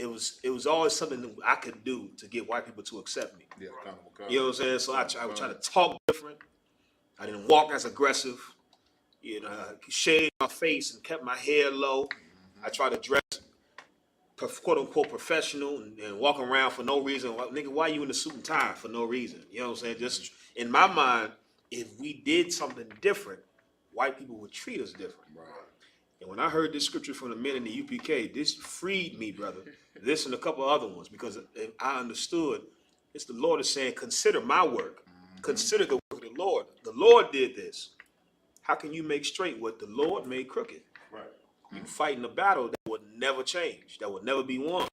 it was always something that I could do to get white people to accept me. Yeah, You know what I'm saying? So I would try to talk different. I didn't walk as aggressive. You know, I shaved my face and kept my hair low. I tried to dress quote unquote professional and walk around for no reason. Nigga, why you in a suit and tie for no reason? You know what I'm saying? Just in my mind, if we did something different, white people would treat us different. Right. And when I heard this scripture from the men in the UPK, this freed me, brother. This and a couple other ones, because I understood it's the Lord is saying, consider my work. Consider the work of the Lord. The Lord did this. How can you make straight what the Lord made crooked? Right. You fighting a battle that will never change, that will never be won.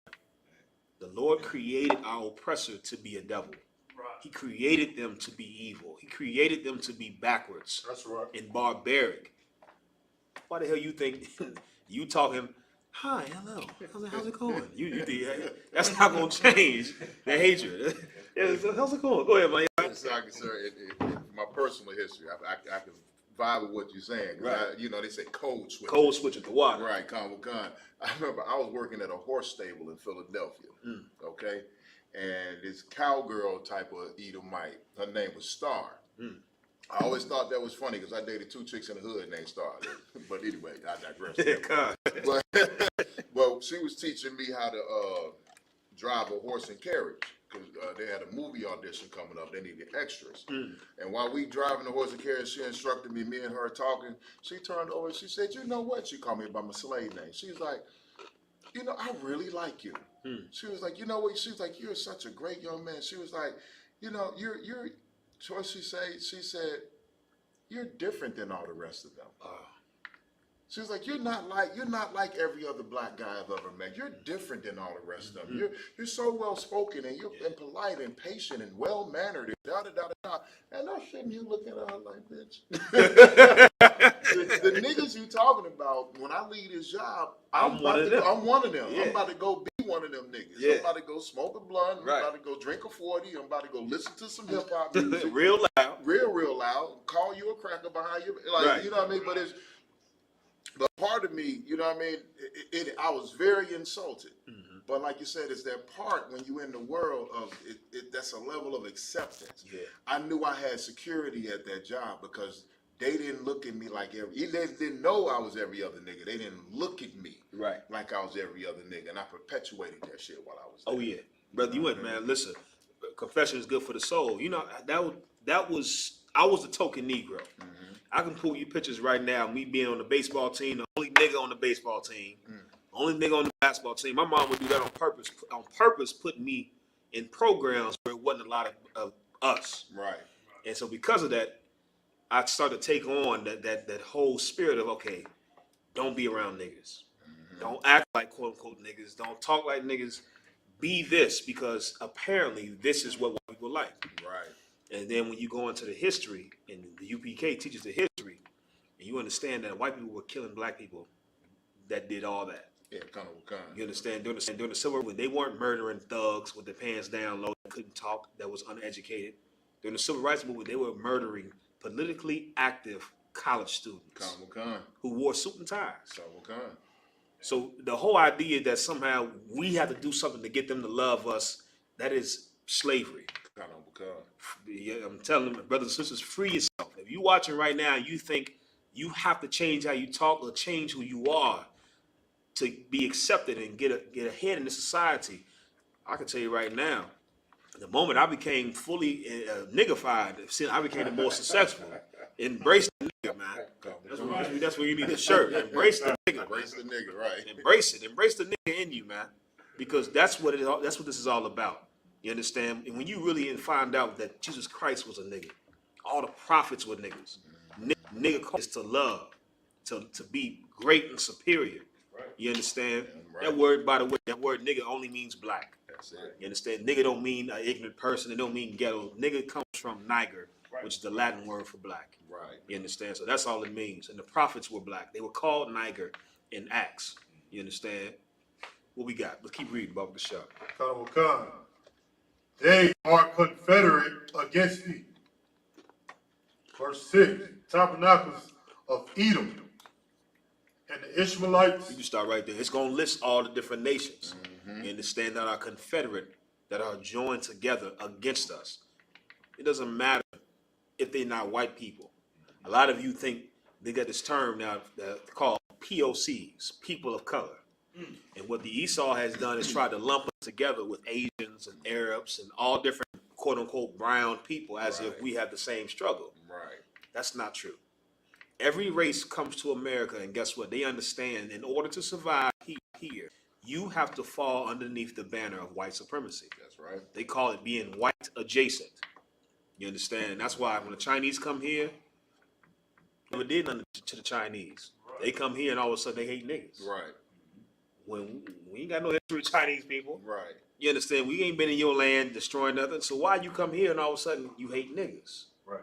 The Lord created our oppressor to be a devil. Right. He created them to be evil. He created them to be backwards. That's right. And barbaric. Why the hell you think you talking? Hi, hello. How's it going? You think that's not gonna change the hatred. How's it going? Go ahead, man. Exactly, sir. My personal history, I can vibe with what you're saying. Right. They say code switch. Cold switch at the water. Right, con. I remember I was working at a horse stable in Philadelphia. Okay, and this cowgirl type of Edomite, her name was Star. I always thought that was funny because I dated 2 chicks in the hood named Star. But anyway, I digress. But she was teaching me how to drive a horse and carriage because they had a movie audition coming up. They needed extras. And while we driving the horse and carriage, she instructed me and her talking. She turned over and she said, "You know what?" She called me by my slave name. She was like, "You know, I really like you." She was like, "You know what?" She was like, "You're such a great young man." She was like, "You know, you're." So what she said, "You're different than all the rest of them." She was like, you're not like every other black guy I've ever met. You're different than all the rest of them. You're so well spoken and you're polite and patient and well mannered and da da da da. And I'm sitting here looking at her like, bitch. the niggas you talking about, when I leave this job, I'm one of them. Yeah. I'm about to go be one of them niggas. Yeah. I'm about to go smoke a blunt. I'm about to go drink a 40. I'm about to go listen to some hip hop music. Real loud. Real loud. Call you a cracker behind you. Like, you know what I mean? But part of me, you know what I mean, I was very insulted. But like you said, it's that part when you're in the world of it, that's a level of acceptance. Yeah. I knew I had security at that job because they didn't look at me like they didn't know I was every other nigga. They didn't look at me like I was every other nigga. And I perpetuated that shit while I was there. Oh, yeah. Brother, you went, man, listen, confession is good for the soul. You know, I was the token Negro. I can pull you pictures right now, me being on the baseball team, the only nigga on the baseball team, only nigga on the basketball team. My mom would do that on purpose, putting me in programs where it wasn't a lot of us. Right. And so because of that, I started to take on that whole spirit of, okay, don't be around niggas. Don't act like quote unquote niggas. Don't talk like niggas. Be this, because apparently this is what white people like. Right. And then when you go into the history, and the UPK teaches the history, and you understand that white people were killing black people that did all that. Yeah, kind of. You understand? During the Civil War, when they weren't murdering thugs with their pants down low, that couldn't talk, that was uneducated. During the Civil Rights Movement, they were murdering politically active college students who wore suit and ties. So the whole idea that somehow we have to do something to get them to love us, that is slavery. Yeah, I'm telling them, brothers and sisters, free yourself. If you're watching right now, you think you have to change how you talk or change who you are to be accepted and get ahead in the society. I can tell you right now, the moment I became fully niggified, I became the more successful. Embrace the nigga, man. That's where you need a shirt. Embrace the nigga. Embrace the nigga, right? Embrace it. Embrace the nigga in you, man. Because that's what this is all about. You understand? And when you really find out that Jesus Christ was a nigga, all the prophets were niggas. Nigga is to love, to be great and superior. You understand? That word, by the way, that word nigga only means black. That's it. You understand? Nigga don't mean an ignorant person. It don't mean ghetto. Nigga comes from niger, which is the Latin word for black. Right. You understand? So that's all it means. And the prophets were black. They were called niger in Acts. You understand? What we got? Let's keep reading about the shot. They are confederate against thee. Verse 6, tabernacles of Edom and the Ishmaelites. You can start right there. It's going to list all the different nations. You understand, that are confederate, that are joined together against us. It doesn't matter if they're not white people. A lot of you think they got this term now called POCs, people of color. And what the Esau has done is try to lump us together with Asians and Arabs and all different quote unquote brown people as if we have the same struggle. Right. That's not true. Every race comes to America, and guess what? They understand in order to survive here, you have to fall underneath the banner of white supremacy. That's right. They call it being white adjacent. You understand? And that's why when the Chinese come here, never did nothing to the Chinese. They come here and all of a sudden they hate niggas. Right. When we ain't got no history with Chinese people. Right. You understand? We ain't been in your land destroying nothing. So why you come here and all of a sudden you hate niggas? Right.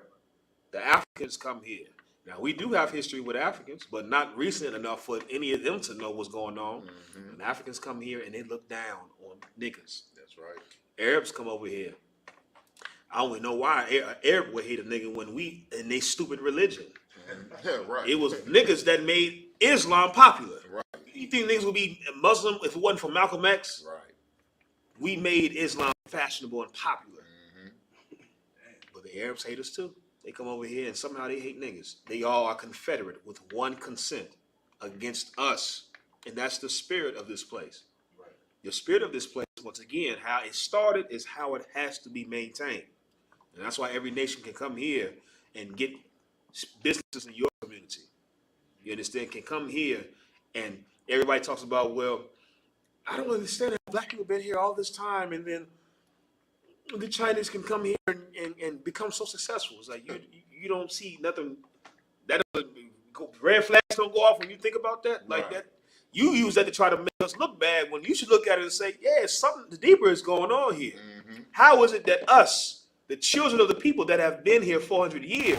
The Africans come here. Now we do have history with Africans, but not recent enough for any of them to know what's going on. When Africans come here and they look down on niggas. That's right. Arabs come over here. I don't know why Arab would hate a nigga when we in they stupid religion. Right. It was niggas that made Islam popular. Right. You think niggas would be Muslim if it wasn't for Malcolm X? Right. We made Islam fashionable and popular. But the Arabs hate us too. They come over here and somehow they hate niggas. They all are confederate with one consent against us. And that's the spirit of this place. Right. The spirit of this place, once again, how it started is how it has to be maintained. And that's why every nation can come here and get businesses in your community. You understand? Can come here and everybody talks about, well, I don't understand how black people been here all this time and then the Chinese can come here and become so successful. It's like you don't see nothing. That doesn't go, red flags don't go off when you think about that. Like that, you use that to try to make us look bad when you should look at it and say, yeah, something deeper is going on here. How is it that us, the children of the people that have been here 400 years,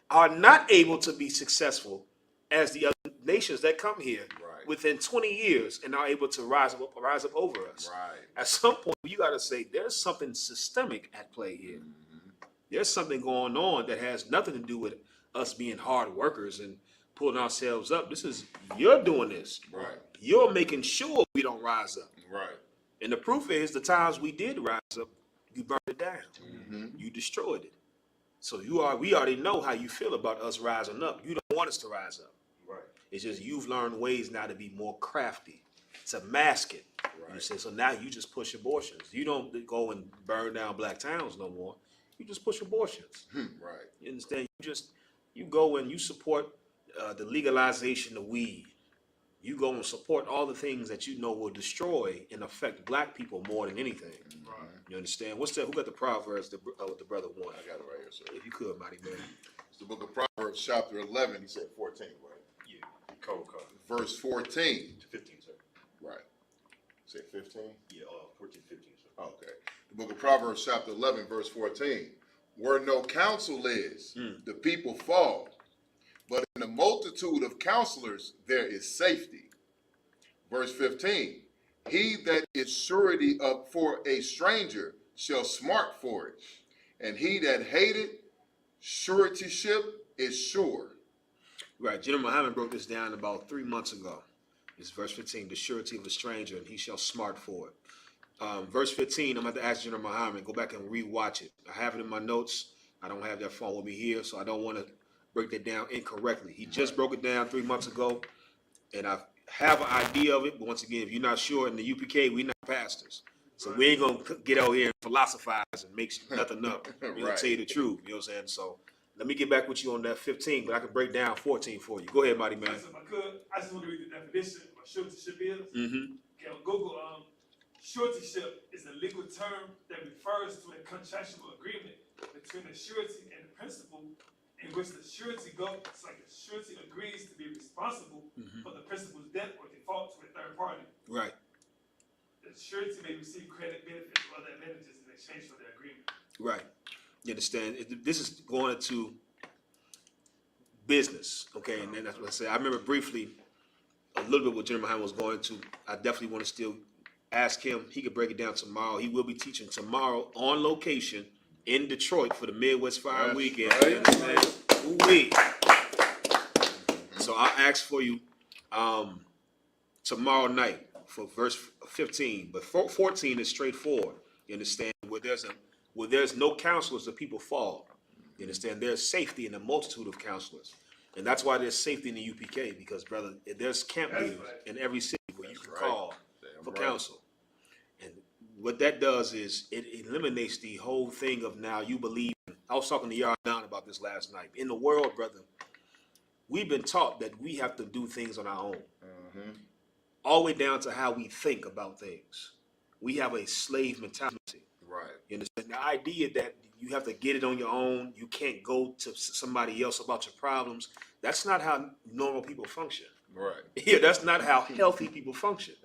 are not able to be successful as the other nations that come here within 20 years and are able to rise up over us? Right. At some point, you got to say there's something systemic at play here. There's something going on that has nothing to do with us being hard workers and pulling ourselves up. This is, you're doing this. Right. You're making sure we don't rise up. Right. And the proof is the times we did rise up, you burned it down. You destroyed it. So we already know how you feel about us rising up. You don't want us to rise up. Right. It's just you've learned ways now to be more crafty, to mask it. Right. You say, so now you just push abortions. You don't go and burn down black towns no more. You just push abortions. Right. You understand? You go and you support the legalization of weed. You go and support all the things that you know will destroy and affect black people more than anything. Right. You understand? What's that? Who got the Proverbs? The brother one. I got it right here, sir. If you could, mighty man. It's the book of Proverbs, chapter 11. He said 14, right? Yeah. Cold. Verse 14. 15, sir. Right. Say 15? Yeah, 14, 15, sir. Okay. The book of Proverbs, chapter 11, verse 14. Where no counsel is, the people fall. But in the multitude of counselors, there is safety. Verse 15. He that is surety for a stranger shall smart for it. And he that hated suretyship is sure. Right. General Muhammad broke this down about 3 months ago. It's verse 15, the surety of a stranger, and he shall smart for it. Verse 15, I'm going to have to ask General Muhammad, go back and rewatch it. I have it in my notes. I don't have that phone with me here, so I don't want to break that down incorrectly. He just broke it down 3 months ago, and I have an idea of it, but once again, if you're not sure, in the UPK, we're not pastors. So we ain't going to get out here and philosophize and make nothing up. We're going to tell you the truth, you know what I'm saying? So let me get back with you on that 15, but I can break down 14 for you. Go ahead, mighty man. If I could, I just want to read the definition of what suretyship is. Okay, on Google, suretyship is a legal term that refers to a contractual agreement between the surety and the principal in which the surety goes, it's like the surety agrees to be responsible for the principal's debt or default to a third party. Right. The surety may receive credit, benefits, or other advantages in exchange for the agreement. Right. You understand? This is going into business, okay? And then that's what I said. I remember briefly a little bit what General Muhammad was going to. I definitely want to still ask him. He could break it down tomorrow. He will be teaching tomorrow on location in Detroit for the Midwest Fire Weekend. Right. You understand? Ooh-wee. So I'll ask for you tomorrow night for verse 15, but 14 is straightforward. You understand? Where there's no counselors, the people fall. You understand? There's safety in a multitude of counselors. And that's why there's safety in the UPK, because, brother, there's camp That's leaders right. in every city where you That's can right. call Damn for right. counsel. And what that does is it eliminates the whole thing of now you believe. I was talking to Yardan about this last night. In the world, brother, we've been taught that we have to do things on our own, all the way down to how we think about things. We have a slave mentality. Right. You understand? The idea that you have to get it on your own, you can't go to somebody else about your problems, that's not how normal people function. Right. Yeah, that's not how healthy people function.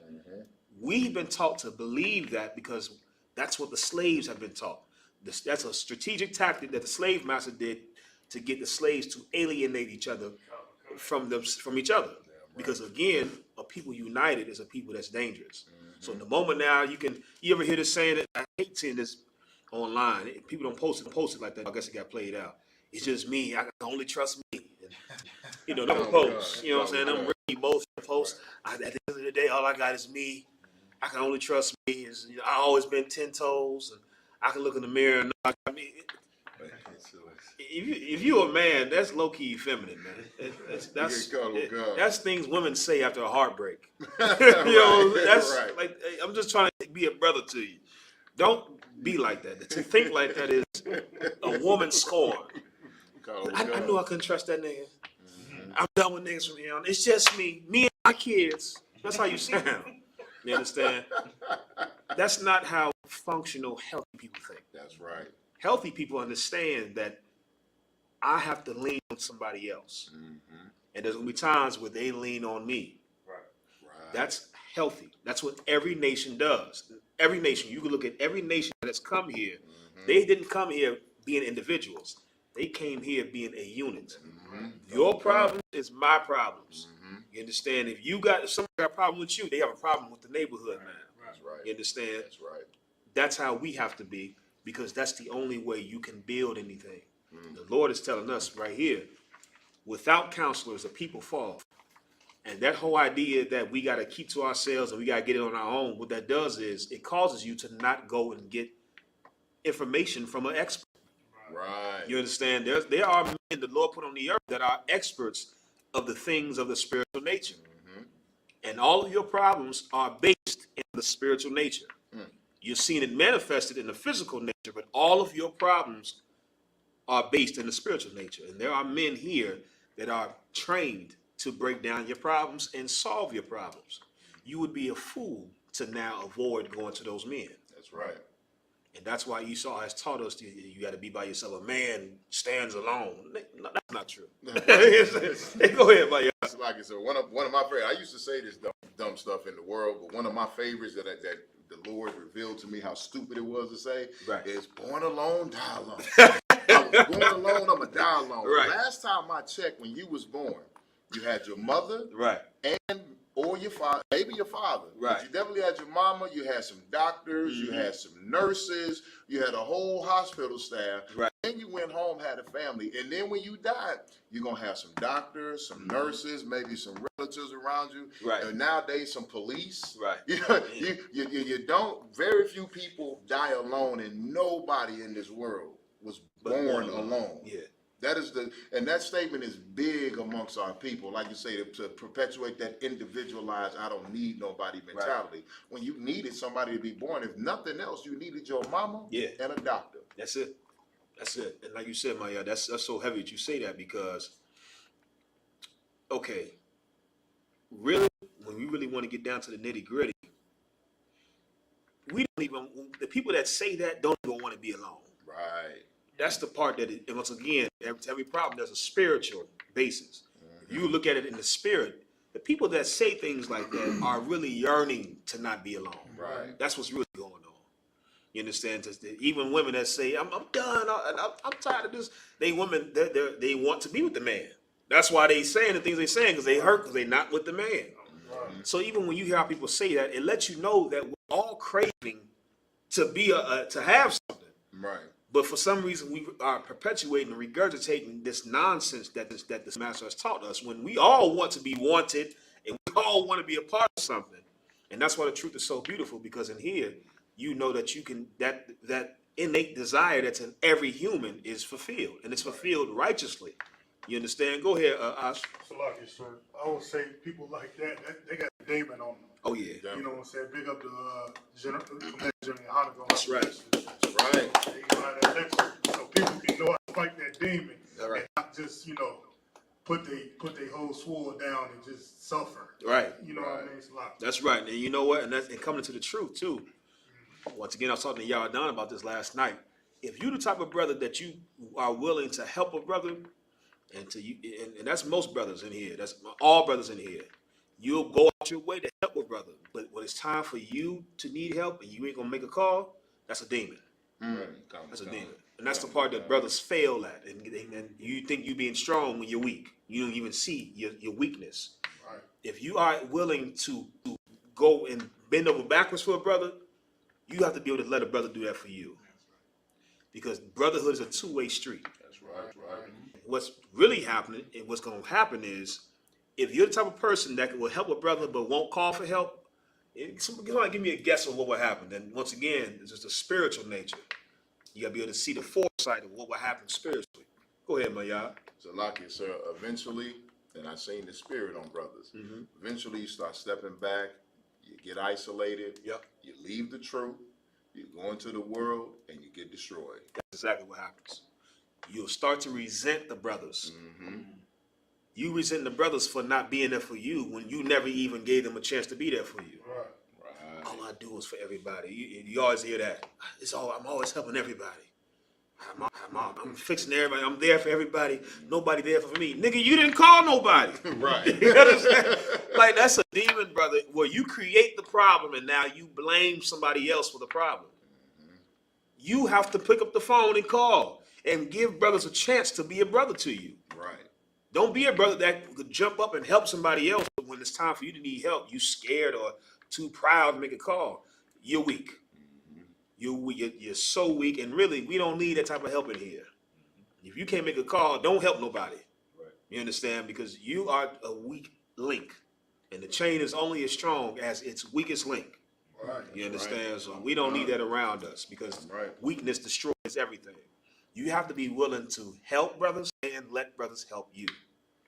We've been taught to believe that because that's what the slaves have been taught. That's a strategic tactic that the slave master did to get the slaves to alienate each other from each other. Because again, a people united is a people that's dangerous. So in the moment now, you ever hear this saying that I hate seeing this online. People don't post it like that. I guess it got played out. It's just me. I can only trust me. And, them posts. You know what I'm saying? Them really emotional posts. At the end of the day, all I got is me. I can only trust me. I always been 10 toes, and I can look in the mirror and know. I mean, if you a man, that's low key feminine, man. That's things women say after a heartbreak. That's right. like, hey, I'm just trying to be a brother to you. Don't be like that. To think like that is a woman scorn. I knew I couldn't trust that nigga. I'm done with niggas from here on. It's just me and my kids. That's how you sound. You understand? That's not how functional, healthy people think. That's right. Healthy people understand that I have to lean on somebody else. And there's going to be times where they lean on me. Right. That's healthy. That's what every nation does. Every nation, you can look at every nation that's come here. They didn't come here being individuals. They came here being a unit. Your problem is my problems. You understand? If somebody got a problem with you, they have a problem with the neighborhood, man. That's right. You understand? That's right. That's how we have to be, because that's the only way you can build anything. The Lord is telling us right here, without counselors, the people fall. And that whole idea that we got to keep to ourselves and we got to get it on our own, what that does is it causes you to not go and get information from an expert. Right. You understand? There are men the Lord put on the earth that are experts of the things of the spiritual nature. And all of your problems are based in the spiritual nature. You're seeing it manifested in the physical nature, but all of your problems are based in the spiritual nature. And there are men here that are trained to break down your problems and solve your problems. You would be a fool to now avoid going to those men. That's right. And that's why Esau has taught us you got to be by yourself. A man stands alone. No, that's not true. Go ahead, my It's like it's one of my favorites. I used to say this dumb stuff in the world, but one of my favorites that the Lord revealed to me how stupid it was to say is born alone, die alone. I was born alone, I'm going to die alone. Right. Last time I checked, when you was born, you had your mother or your father, maybe your father. Right. But you definitely had your mama, you had some doctors, you had some nurses, you had a whole hospital staff. Right. Then you went home, had a family. And then when you died, you're going to have some doctors, some nurses, maybe some relatives around you. Right. And nowadays, some police. Right. You don't, very few people die alone, and nobody in this world was born alone. Yeah. And that statement is big amongst our people, like you say, to perpetuate that individualized, I don't need nobody mentality. Right. When you needed somebody to be born, if nothing else, you needed your mama and a doctor. That's it. That's it. And like you said, Maya, that's so heavy that you say that, because, okay, really, when we really want to get down to the nitty gritty, the people that say that don't even want to be alone. Right. That's the part that, once again, every problem, there's a spiritual basis. If you look at it in the spirit, the people that say things like that are really yearning to not be alone. Right. That's what's really going on. You understand? Even women that say, I'm done, I'm tired of this. They want to be with the man. That's why they saying the things they saying, because they hurt, because they not with the man. Right. So even when you hear how people say that, it lets you know that we're all craving to be to have something. Right. But for some reason, we are perpetuating and regurgitating this nonsense that this master has taught us, when we all want to be wanted and we all want to be a part of something. And that's why the truth is so beautiful, because in here, you know that you can, that innate desire that's in every human is fulfilled, and it's fulfilled righteously. You understand? Go ahead, Ash. Salaki, sir. I would say people like that, they got a demon on them. Oh, yeah. You know what I'm saying? Big up the General Hanukkah. That's right. That's right. They got that lecture, so people can know how to fight that demon, All right. and not just, put they whole sword down and just suffer. Right. You know what I mean? Salaki. That's right. And you know what? And coming to the truth, too. Once again, I was talking to Yardan about this last night. If you the type of brother that you are willing to help a brother, and that's most brothers in here, that's all brothers in here, you'll go out your way to help a brother. But when it's time for you to need help and you ain't gonna make a call, that's a demon. That's a demon. And that's the part that brothers fail at. And you think you being strong when you're weak. You don't even see your weakness. Right. If you are willing to go and bend over backwards for a brother, you have to be able to let a brother do that for you. Because brotherhood is a two-way street. That's right. Right. What's really happening and what's going to happen is, if you're the type of person that will help a brother but won't call for help, somebody give me a guess on what will happen. And once again, it's just a spiritual nature. You got to be able to see the foresight of what will happen spiritually. Go ahead, Mayah. Salaki, sir. Eventually, and I've seen the spirit on brothers. Eventually, you start stepping back. You get isolated. Yep. You leave the truth. You go into the world, and you get destroyed. That's exactly what happens. You'll start to resent the brothers. You resent the brothers for not being there for you when you never even gave them a chance to be there for you. Right. Right. All I do is for everybody. You always hear that. I'm always helping everybody. I'm fixing everybody. I'm there for everybody. Nobody there for me. Nigga, you didn't call nobody. Right. You understand? Like, that's a demon, brother, where you create the problem and now you blame somebody else for the problem. You have to pick up the phone and call and give brothers a chance to be a brother to you. Right. Don't be a brother that could jump up and help somebody else, but when it's time for you to need help, you scared or too proud to make a call. You're weak. You're so weak, and really, we don't need that type of help in here. If you can't make a call, don't help nobody. Right. You understand? Because you are a weak link, and the chain is only as strong as its weakest link. Right. You understand? So we don't need that around us, because weakness destroys everything. You have to be willing to help brothers and let brothers help you.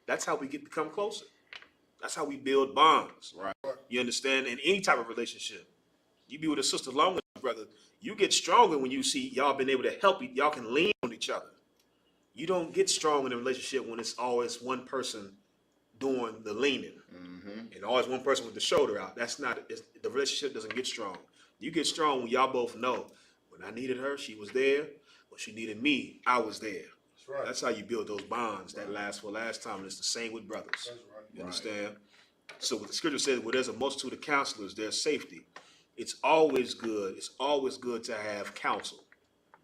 That's how we become closer. That's how we build bonds. Right. You understand? In any type of relationship, you be with a sister long with a brother, you get stronger when you see y'all been able to help you. Y'all can lean on each other. You don't get strong in a relationship when it's always one person doing the leaning and always one person with the shoulder out. That's not, the relationship doesn't get strong. You get strong when y'all both know, when I needed her, she was there. When she needed me, I was there. That's right. That's how you build those bonds that last for last time. And it's the same with brothers. That's right. You understand? So what the scripture says, where there's a multitude of counselors, there's safety. It's always good. It's always good to have counsel.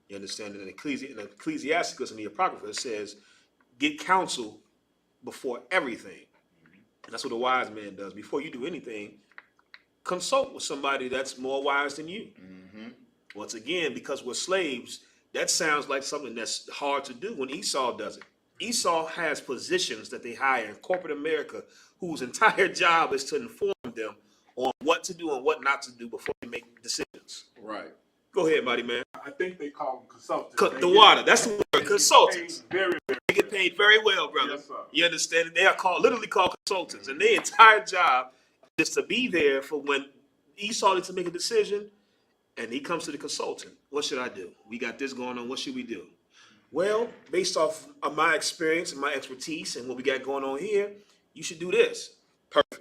You understand? In Ecclesiasticus in the Apocrypha, it says, get counsel before everything. And that's what a wise man does. Before you do anything, consult with somebody that's more wise than you. Once again, because we're slaves, that sounds like something that's hard to do when Esau does it. Esau has positions that they hire in corporate America whose entire job is to inform them on what to do and what not to do before they make decisions. Right. Go ahead, Mighty Man. I think they call them consultants. The water, that's the word, consultants. Very, very. They get paid very well, brother. Yes, sir. You understand? They are literally called consultants, and their entire job is to be there for when Esau needs to make a decision, and he comes to the consultant. What should I do? We got this going on. What should we do? Well, based off of my experience and my expertise and what we got going on here, you should do this. Perfect.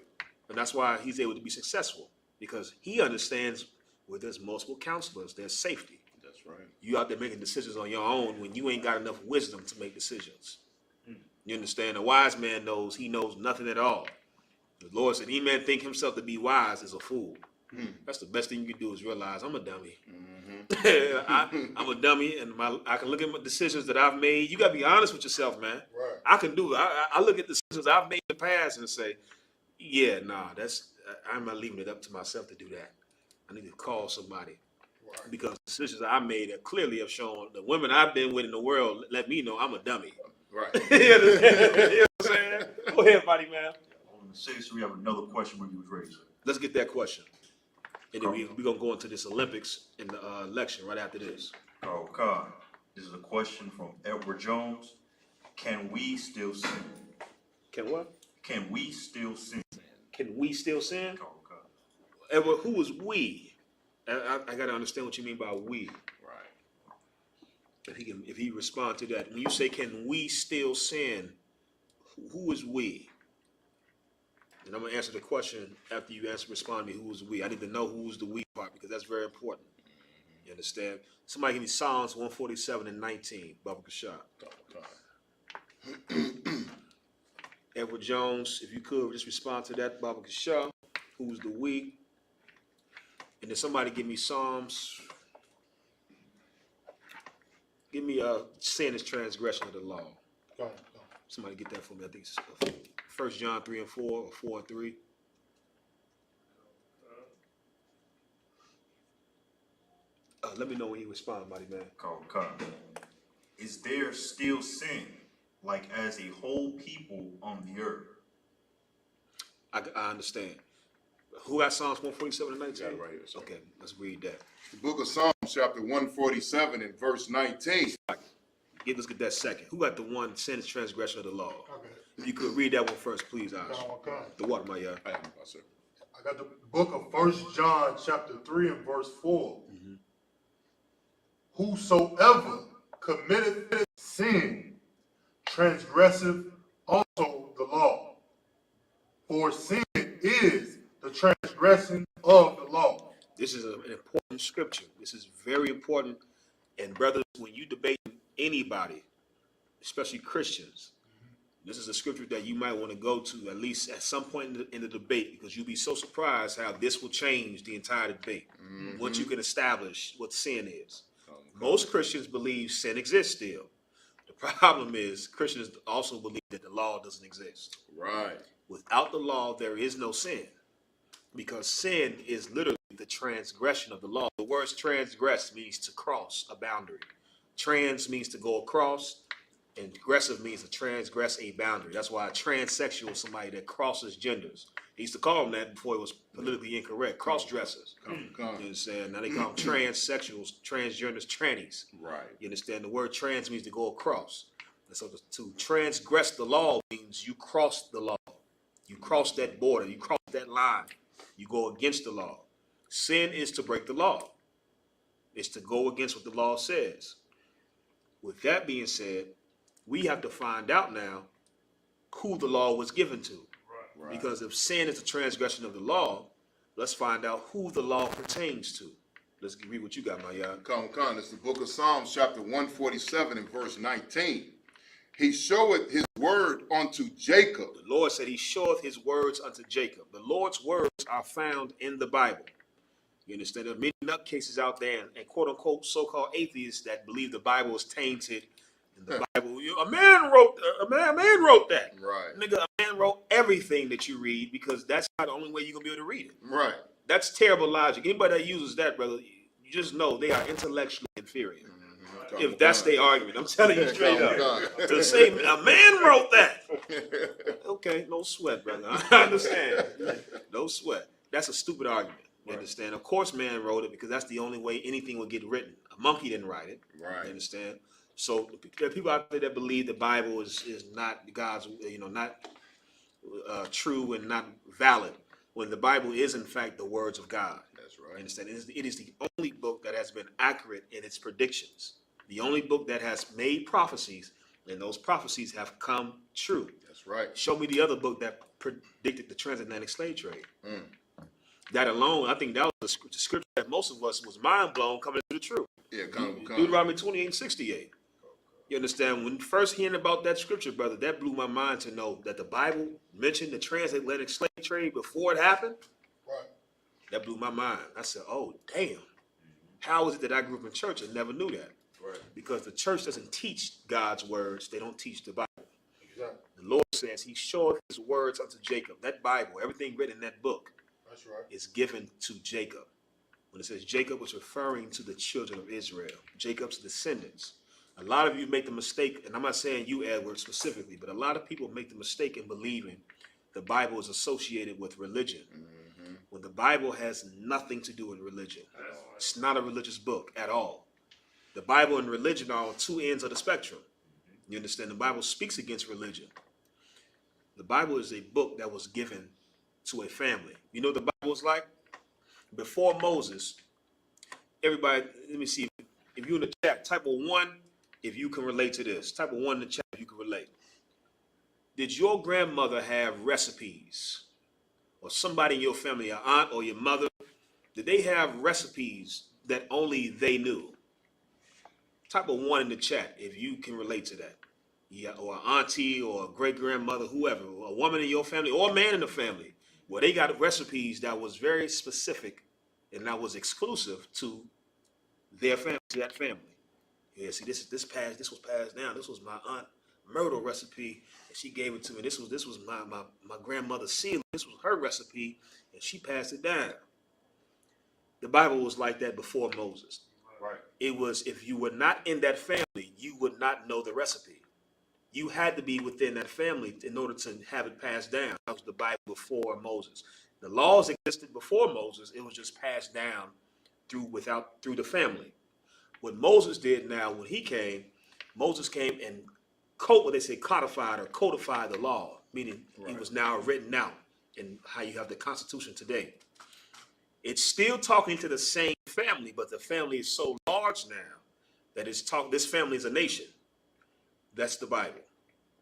And that's why he's able to be successful, because he understands where there's multiple counselors, there's safety. That's right. You out there making decisions on your own when you ain't got enough wisdom to make decisions. You understand? A wise man knows he knows nothing at all. The Lord said, any man think himself to be wise is a fool. That's the best thing you can do, is realize I'm a dummy. I'm a dummy, and I can look at my decisions that I've made. You got to be honest with yourself, man. Right. I can do it. I look at the decisions I've made in the past and say, yeah, nah, I'm not leaving it up to myself to do that. I need to call somebody. Right. Because the decisions I made that clearly have shown the women I've been with in the world let me know I'm a dummy. Right. You understand? You know what I'm saying? Go ahead, buddy, man. On the 6, we have another question when you was raised. Let's get that question. And then we're going to go into this Olympics in the election right after this. Okay. This is a question from Edward Jones. Can we still sin? Can what? Can we still sin? Can we still sin? Okay. Edward, who is we? I got to understand what you mean by we. Right. If he respond to that, when you say, can we still sin? Who is we? And I'm gonna answer the question after you respond to me. Who is we? I need to know who's the we part because that's very important. You understand? Somebody give me Psalms 147 and 19. Baba Kashab. Edward Jones, if you could just respond to that. Baba Kashab. Who's the we? And then somebody give me Psalms. Give me sin is transgression of the law. Go on. Somebody get that for me. I think it's 1 John 3 and 4 or 4 and 3. Let me know when you respond, mighty man. Okay. Is there still sin, like as a whole people on the earth? I understand. Who got Psalms 147 and 19? Got it right here, sir. Okay, let's read that. The book of Psalms, chapter 147 and verse 19. Let's get that second. Who got the one sin is transgression of the law? Okay. If you could read that one first, please, Ash. Okay. The water, my yard. I am, sir. I got the book of 1 John chapter 3 and verse 4. Mm-hmm. Whosoever committeth sin transgresseth also the law. For sin is the transgression of the law. This is an important scripture. This is very important. And brothers, when you debate anybody, especially Christians, this is a scripture that you might want to go to at least at some point in the debate, because you'll be so surprised how this will change the entire debate once you can establish what sin is. Most Christians believe sin exists still. The problem is Christians also believe that the law doesn't exist. Right. Without the law, there is no sin, because sin is literally the transgression of the law. The word transgress means to cross a boundary. Trans means to go across, and aggressive means to transgress a boundary. That's why a transsexual is somebody that crosses genders. They used to call them that before it was politically incorrect. Cross-dressers. You understand? Now they call them transsexuals, transgenders, trannies. Right. You understand? The word trans means to go across. And so to transgress the law means you cross the law. You cross that border. You cross that line. You go against the law. Sin is to break the law. It's to go against what the law says. With that being said, we have to find out now who the law was given to. Right. Because if sin is the transgression of the law, let's find out who the law pertains to. Let's read what you got, my yard. Come. It's the book of Psalms, chapter 147 and verse 19. He showeth his word unto Jacob. The Lord said he showeth his words unto Jacob. The Lord's words are found in the Bible. You understand? There are many nutcases out there and quote-unquote so-called atheists that believe the Bible is tainted. And the Bible, a man wrote that. Right. Nigga, a man wrote everything that you read, because that's not the only way you're going to be able to read it. Right. That's terrible logic. Anybody that uses that, brother, you just know they are intellectually inferior. If that's their argument, I'm telling you straight up. To say a man wrote that, okay, no sweat, brother. I understand. No sweat. That's a stupid argument. You understand? Of course, man wrote it because that's the only way anything would get written. A monkey didn't write it. Right. You understand? So there are people out there that believe the Bible is not God's, not true and not valid, when the Bible is in fact the words of God. That's You right. understand? It is the only book that has been accurate in its predictions. The only book that has made prophecies, and those prophecies have come true. That's right. Show me the other book that predicted the transatlantic slave trade. That alone, I think that was the scripture that most of us was mind blown coming to the truth. Yeah, come. Deuteronomy 28:68. You understand? When first hearing about that scripture, brother, that blew my mind to know that the Bible mentioned the transatlantic slave trade before it happened. Right. That blew my mind. I said, oh, damn. How is it that I grew up in church and never knew that? Right. Because the church doesn't teach God's words. They don't teach the Bible. Exactly. The Lord says he showed his words unto Jacob. That Bible, everything written in that book, That's right. is given to Jacob. When it says Jacob, was referring to the children of Israel, Jacob's descendants. A lot of you make the mistake, and I'm not saying you, Edward, specifically, but a lot of people make the mistake in believing the Bible is associated with religion. When But the Bible has nothing to do with religion. It's not a religious book at all. The Bible and religion are on two ends of the spectrum. You understand? The Bible speaks against religion. The Bible is a book that was given to a family. You know what the Bible was like? Before Moses, everybody, let me see. If you're in the chat, type of 1 if you can relate to this. Type of 1 in the chat if you can relate. Did your grandmother have recipes? Or somebody in your family, your aunt or your mother, did they have recipes that only they knew? Type of 1 in the chat if you can relate to that. Yeah, or an auntie or a great grandmother, whoever, a woman in your family or a man in the family, where they got recipes that was very specific and that was exclusive to their family, to that family. Yeah, see, this was passed down. This was my aunt Myrtle recipe, and she gave it to me. This was my grandmother Celia. This was her recipe, and she passed it down. The Bible was like that before Moses. Right. It was, if you were not in that family, you would not know the recipe. You had to be within that family in order to have it passed down. That was the Bible before Moses. The laws existed before Moses. It was just passed down through the family. What Moses did now, when he came, Moses came and codified or codified the law, meaning it was now written out in how you have the Constitution today. It's still talking to the same family, but the family is so large now that this family is a nation. That's the Bible.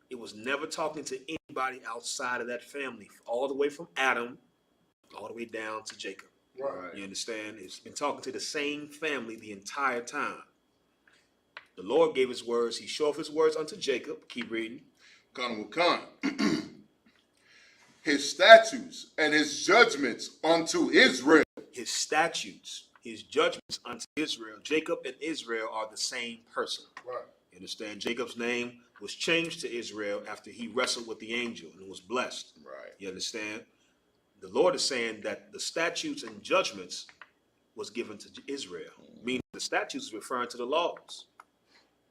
It was never talking to anybody outside of that family, all the way from Adam, all the way down to Jacob. Right. You understand? It's been talking to the same family the entire time. The Lord gave his words. He showed his words unto Jacob. Keep reading. Khan. His statutes and his judgments unto Israel. His statutes, his judgments unto Israel. Jacob and Israel are the same person. Right. You understand? Jacob's name was changed to Israel after he wrestled with the angel and was blessed. Right. You understand? The Lord is saying that the statutes and judgments was given to Israel, meaning the statutes is referring to the laws.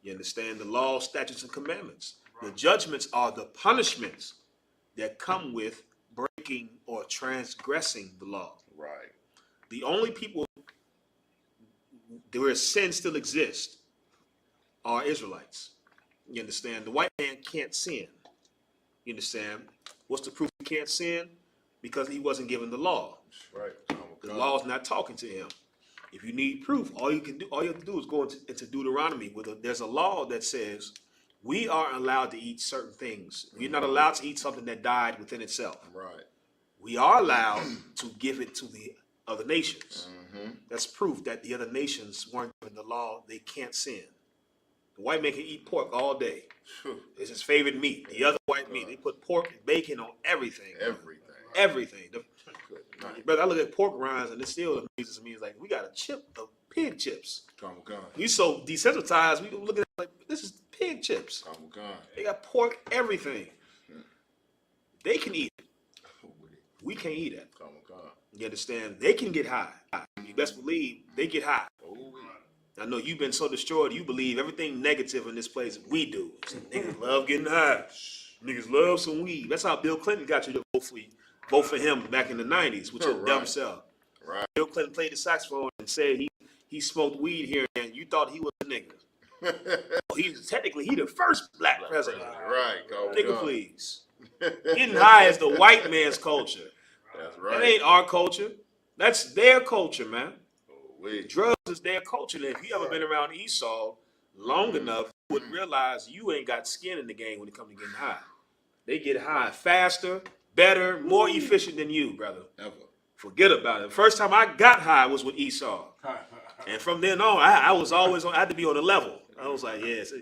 You understand? The law, statutes, and commandments. The judgments are the punishments that come with breaking or transgressing the law. Right. The only people where sin still exists are Israelites. You understand? The white man can't sin. You understand? What's the proof he can't sin? Because he wasn't given the law. Right. The law is not talking to him. If you need proof, all you have to do is go into Deuteronomy. There's a law that says we are allowed to eat certain things. We're not allowed to eat something that died within itself. Right. We are allowed to give it to the other nations. Mm-hmm. That's proof that the other nations weren't given the law. They can't sin. The white man can eat pork all day. It's his favorite meat. The other white meat, they put pork and bacon on everything. Everything. Brother, I look at pork rinds and it still amazes me. It's like, we got a chip of pig chips. We so desensitized, we look at it like, this is pig chips. They got pork, everything. They can eat it. We can't eat it. You understand? They can get high. You best believe they get high. I know you've been so destroyed, you believe everything negative in this place we do. Niggas love getting high. Niggas love some weed. That's how Bill Clinton got you to vote for him back in the 90s with your dumb self. Right. Bill Clinton played the saxophone and said he smoked weed here and you thought he was a nigga. Technically he the first black president. Right. Nigga, please. Getting high is the white man's culture. That's right. That ain't our culture. That's their culture, man. Wait. Drugs is their culture. And if you ever been around Esau long enough, you would realize you ain't got skin in the game when it comes to getting high. They get high faster, better, more efficient than you, brother. Ever. Forget about it. The first time I got high was with Esau. And from then on, I was always I had to be on the level. I was like, yes.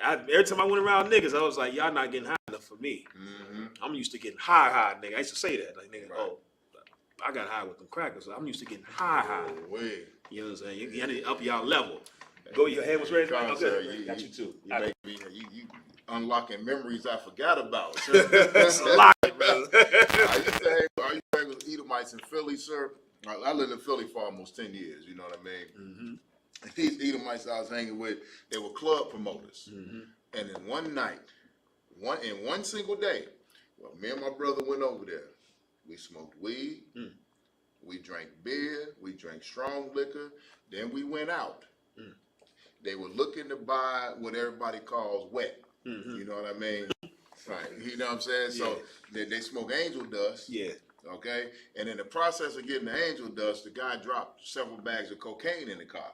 Every time I went around niggas, I was like, y'all not getting high enough for me. Mm-hmm. I'm used to getting high, nigga. I used to say that. Like, nigga, I got high with them crackers. I'm used to getting high. You know what I'm saying? You got to up y'all level. Go, your hand was raised. Right? Good. Got you too. You unlocking memories I forgot about. That's a lot, bro. I used to hang with Edomites in Philly, sir. I lived in Philly for almost 10 years. You know what I mean? Mm-hmm. These Edomites I was hanging with, they were club promoters. Mm-hmm. And in one night, in one single day, well, me and my brother went over there. We smoked weed. we drank beer, we drank strong liquor, then we went out. They were looking to buy what everybody calls wet. You know what I mean? Right. You know what I'm saying? So they smoke angel dust. Yeah. Okay. And in the process of getting the angel dust, the guy dropped several bags of cocaine in the car.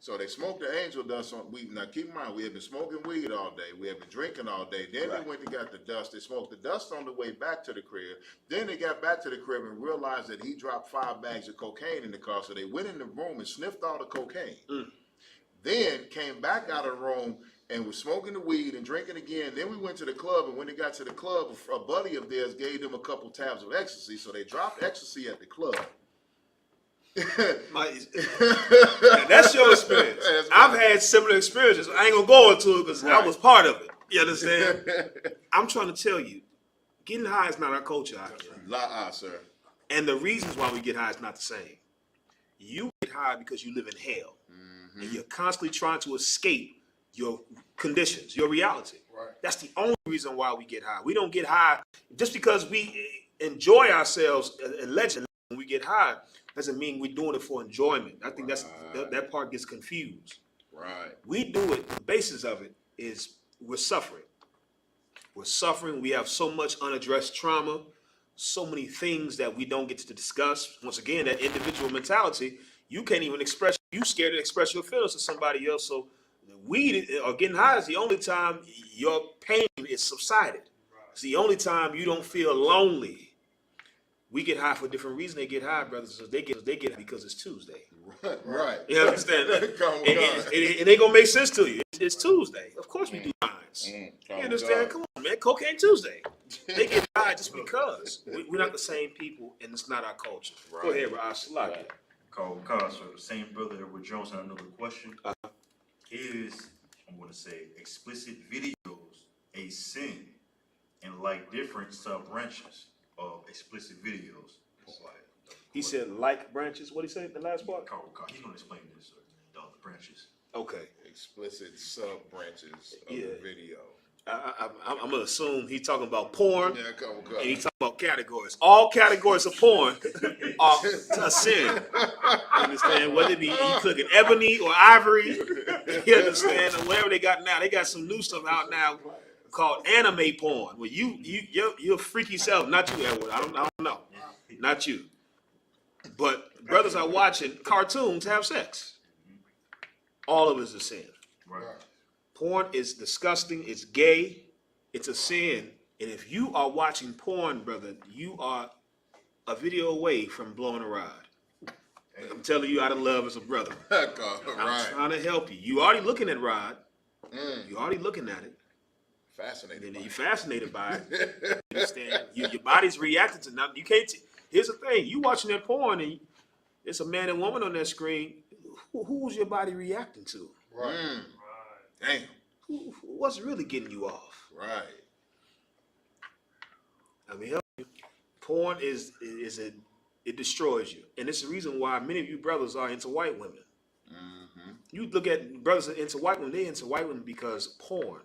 So they smoked the angel dust on weed. Now keep in mind, we have been smoking weed all day. We have been drinking all day. Then they went and got the dust. They smoked the dust on the way back to the crib. Then they got back to the crib and realized that he dropped 5 bags of cocaine in the car. So they went in the room and sniffed all the cocaine. Then came back out of the room and was smoking the weed and drinking again. Then we went to the club, and when they got to the club, a buddy of theirs gave them a couple tabs of ecstasy. So they dropped ecstasy at the club. That's your experience. I've had similar experiences. I ain't gonna go into it because I was part of it. You understand? I'm trying to tell you, getting high is not our culture out here. Sir. And the reasons why we get high is not the same. You get high because you live in hell. And you're constantly trying to escape your conditions, your reality. Right. That's the only reason why we get high. We don't get high just because we enjoy ourselves allegedly when we get high. Doesn't mean we're doing it for enjoyment. I think that part gets confused. Right. We do it, the basis of it is we're suffering. We're suffering. We have so much unaddressed trauma, so many things that we don't get to discuss. Once again, that individual mentality, you can't even express, you scared to express your feelings to somebody else. So weed or getting high is the only time your pain is subsided. It's the only time you don't feel lonely. We get high for a different reason. They get high, brothers. So they get because it's Tuesday. Right. You understand that? And it gonna make sense to you. It's Tuesday. Of course we do lines. You understand? Come on, man. Cocaine Tuesday. They get high just because. We're not the same people, and it's not our culture. Right. Go ahead, Ross. So the same brother Edward Jones had another question. Is, I'm going to say, explicit videos a sin, and like different sub-branches of explicit videos? He said like branches. What did he say the last part? He's going to explain this, the branches. Okay. Explicit sub-branches of the video. I'm going to assume he's talking about porn, and he's talking about categories. All categories of porn are a sin. You understand? Whether it be you clicking ebony or ivory, you understand? Or whatever they got now. They got some new stuff out now called anime porn, where you're a freaky self. Not you, Edward. I don't know. Not you. But brothers are watching cartoons have sex. All of it is a sin. Right. Porn is disgusting. It's gay. It's a sin. And if you are watching porn, brother, you are a video away from blowing a rod. I'm telling you out of love as a brother. I'm trying to help you. You already looking at rod. You already looking at it. Fascinated. And you're fascinated by it. You understand? Your body's reacting to nothing. You can't. Here's the thing. You watching that porn and it's a man and woman on that screen. Who's your body reacting to? Right. Damn. What's really getting you off? Right. I mean, porn it destroys you, and it's the reason why many of you brothers are into white women. You look at brothers into white women; they into white women because porn.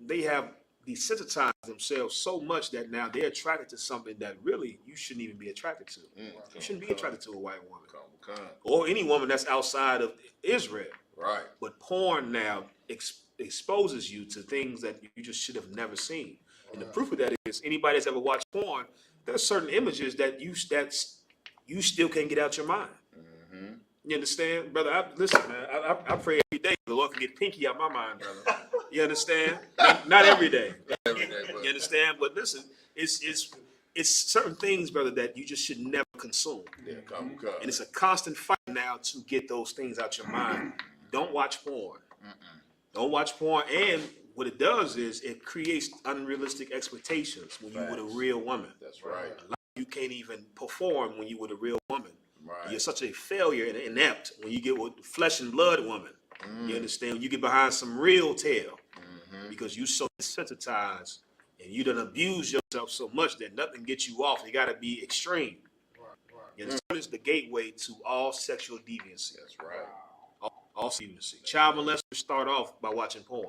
They have desensitized themselves so much that now they're attracted to something that really you shouldn't even be attracted to. You shouldn't be attracted to a white woman or any woman that's outside of Israel. Right. But porn now exposes you to things that you just should have never seen. And the proof of that is anybody that's ever watched porn, there's certain images that you still can't get out your mind. You understand, brother? Listen, man. I pray every day the Lord can get pinky out my mind, brother. You understand? Not every day. You understand? But listen, it's certain things, brother, that you just should never consume. And it's a constant fight now to get those things out your mind. Don't watch porn. Don't watch porn. And what it does is it creates unrealistic expectations when you're with a real woman. That's right. You can't even perform when you're with a real woman. Right. You're such a failure and inept when you get with flesh and blood woman. You understand? When you get behind some real tail because you so desensitized and you done abuse yourself so much that nothing gets you off. You got to be extreme. You understand? It's the gateway to all sexual deviancy. That's right. All deviancy. Child molesters start off by watching porn.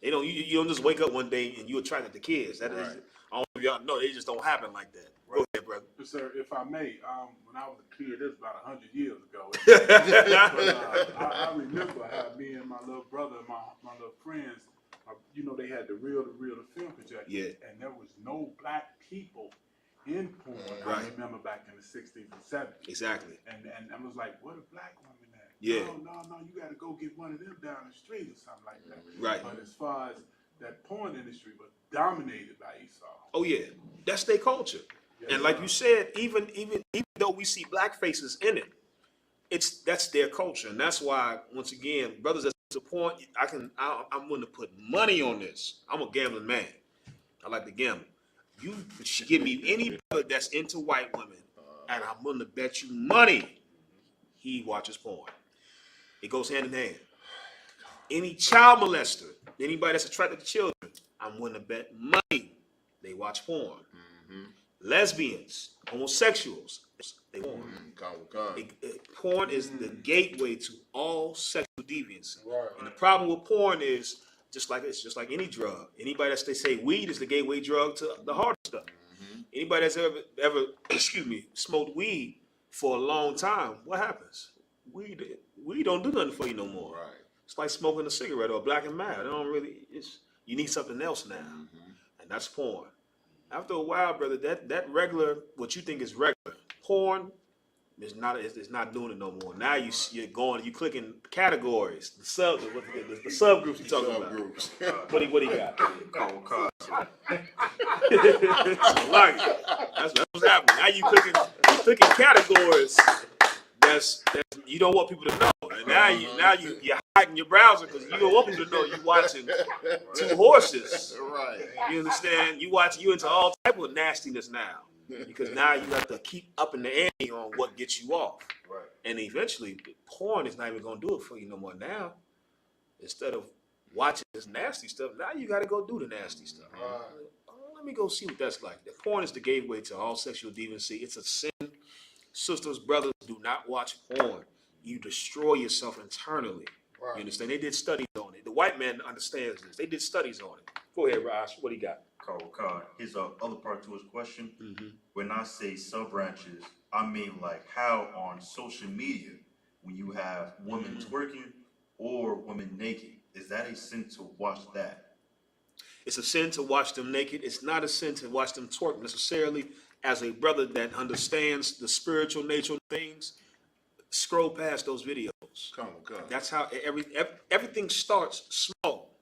They don't. You don't just wake up one day and you attracted to kids. That is. All of y'all know they just don't happen like that. Go ahead, brother. sir, if I may, when I was a kid, this was about 100 years ago. But, I remember how me and my little brother and my little friends, you know, they had the reel-to-reel film projector. Yeah. And there was no black people in porn. Right. I remember back in the 60s and 70s. Exactly. And I was like, what a black woman at? Yeah. No, you got to go get one of them down the street or something like that. Right. But as far as that porn industry was dominated by Esau. Oh yeah, that's their culture. Yes, And like sir. you said, even though we see black faces in it, that's their culture, and that's why once again, brothers that support, I'm willing to put money on this. I'm a gambling man. I like to gamble. You should give me any brother that's into white women, and I'm willing to bet you money he watches porn. It goes hand in hand. Any child molester, anybody that's attracted to children, I'm willing to bet money they watch porn. Lesbians, homosexuals, they porn. Porn is the gateway to all sexual deviance. Right. And the problem with porn is just like any drug. Anybody they say weed is the gateway drug to the hard stuff. Anybody that's ever smoked weed for a long time, what happens? Weed don't do nothing for you no more. Right. It's like smoking a cigarette or black and mild. You need something else now, and that's porn. After a while, brother, that regular, what you think is regular porn, is not doing it no more. Now you're clicking categories, the subgroups you're talking about. What do you got? Cold cards. Like it. That's what's happening. Now you clicking categories. That's you don't want people to know. And now you're hiding your browser because you don't want people to know you watching two horses. Right. You understand? You into all type of nastiness now. Because now you have to keep upping the ante on what gets you off. Right. And eventually porn is not even gonna do it for you no more. Now, instead of watching this nasty stuff, now you gotta go do the nasty stuff. Let me go see what that's like. The porn is the gateway to all sexual deviancy. It's a sin. Sisters, brothers, do not watch porn. You destroy yourself internally. Right. You understand? They did studies on it. The white man understands this. They did studies on it. Go ahead, Raj. What do you got? Cold card. Here's other part to his question. When I say sub branches, I mean like how on social media, when you have women twerking or women naked, is that a sin to watch that? It's a sin to watch them naked. It's not a sin to watch them twerk necessarily. As a brother that understands the spiritual nature of things, scroll past those videos. Come. That's how everything starts small.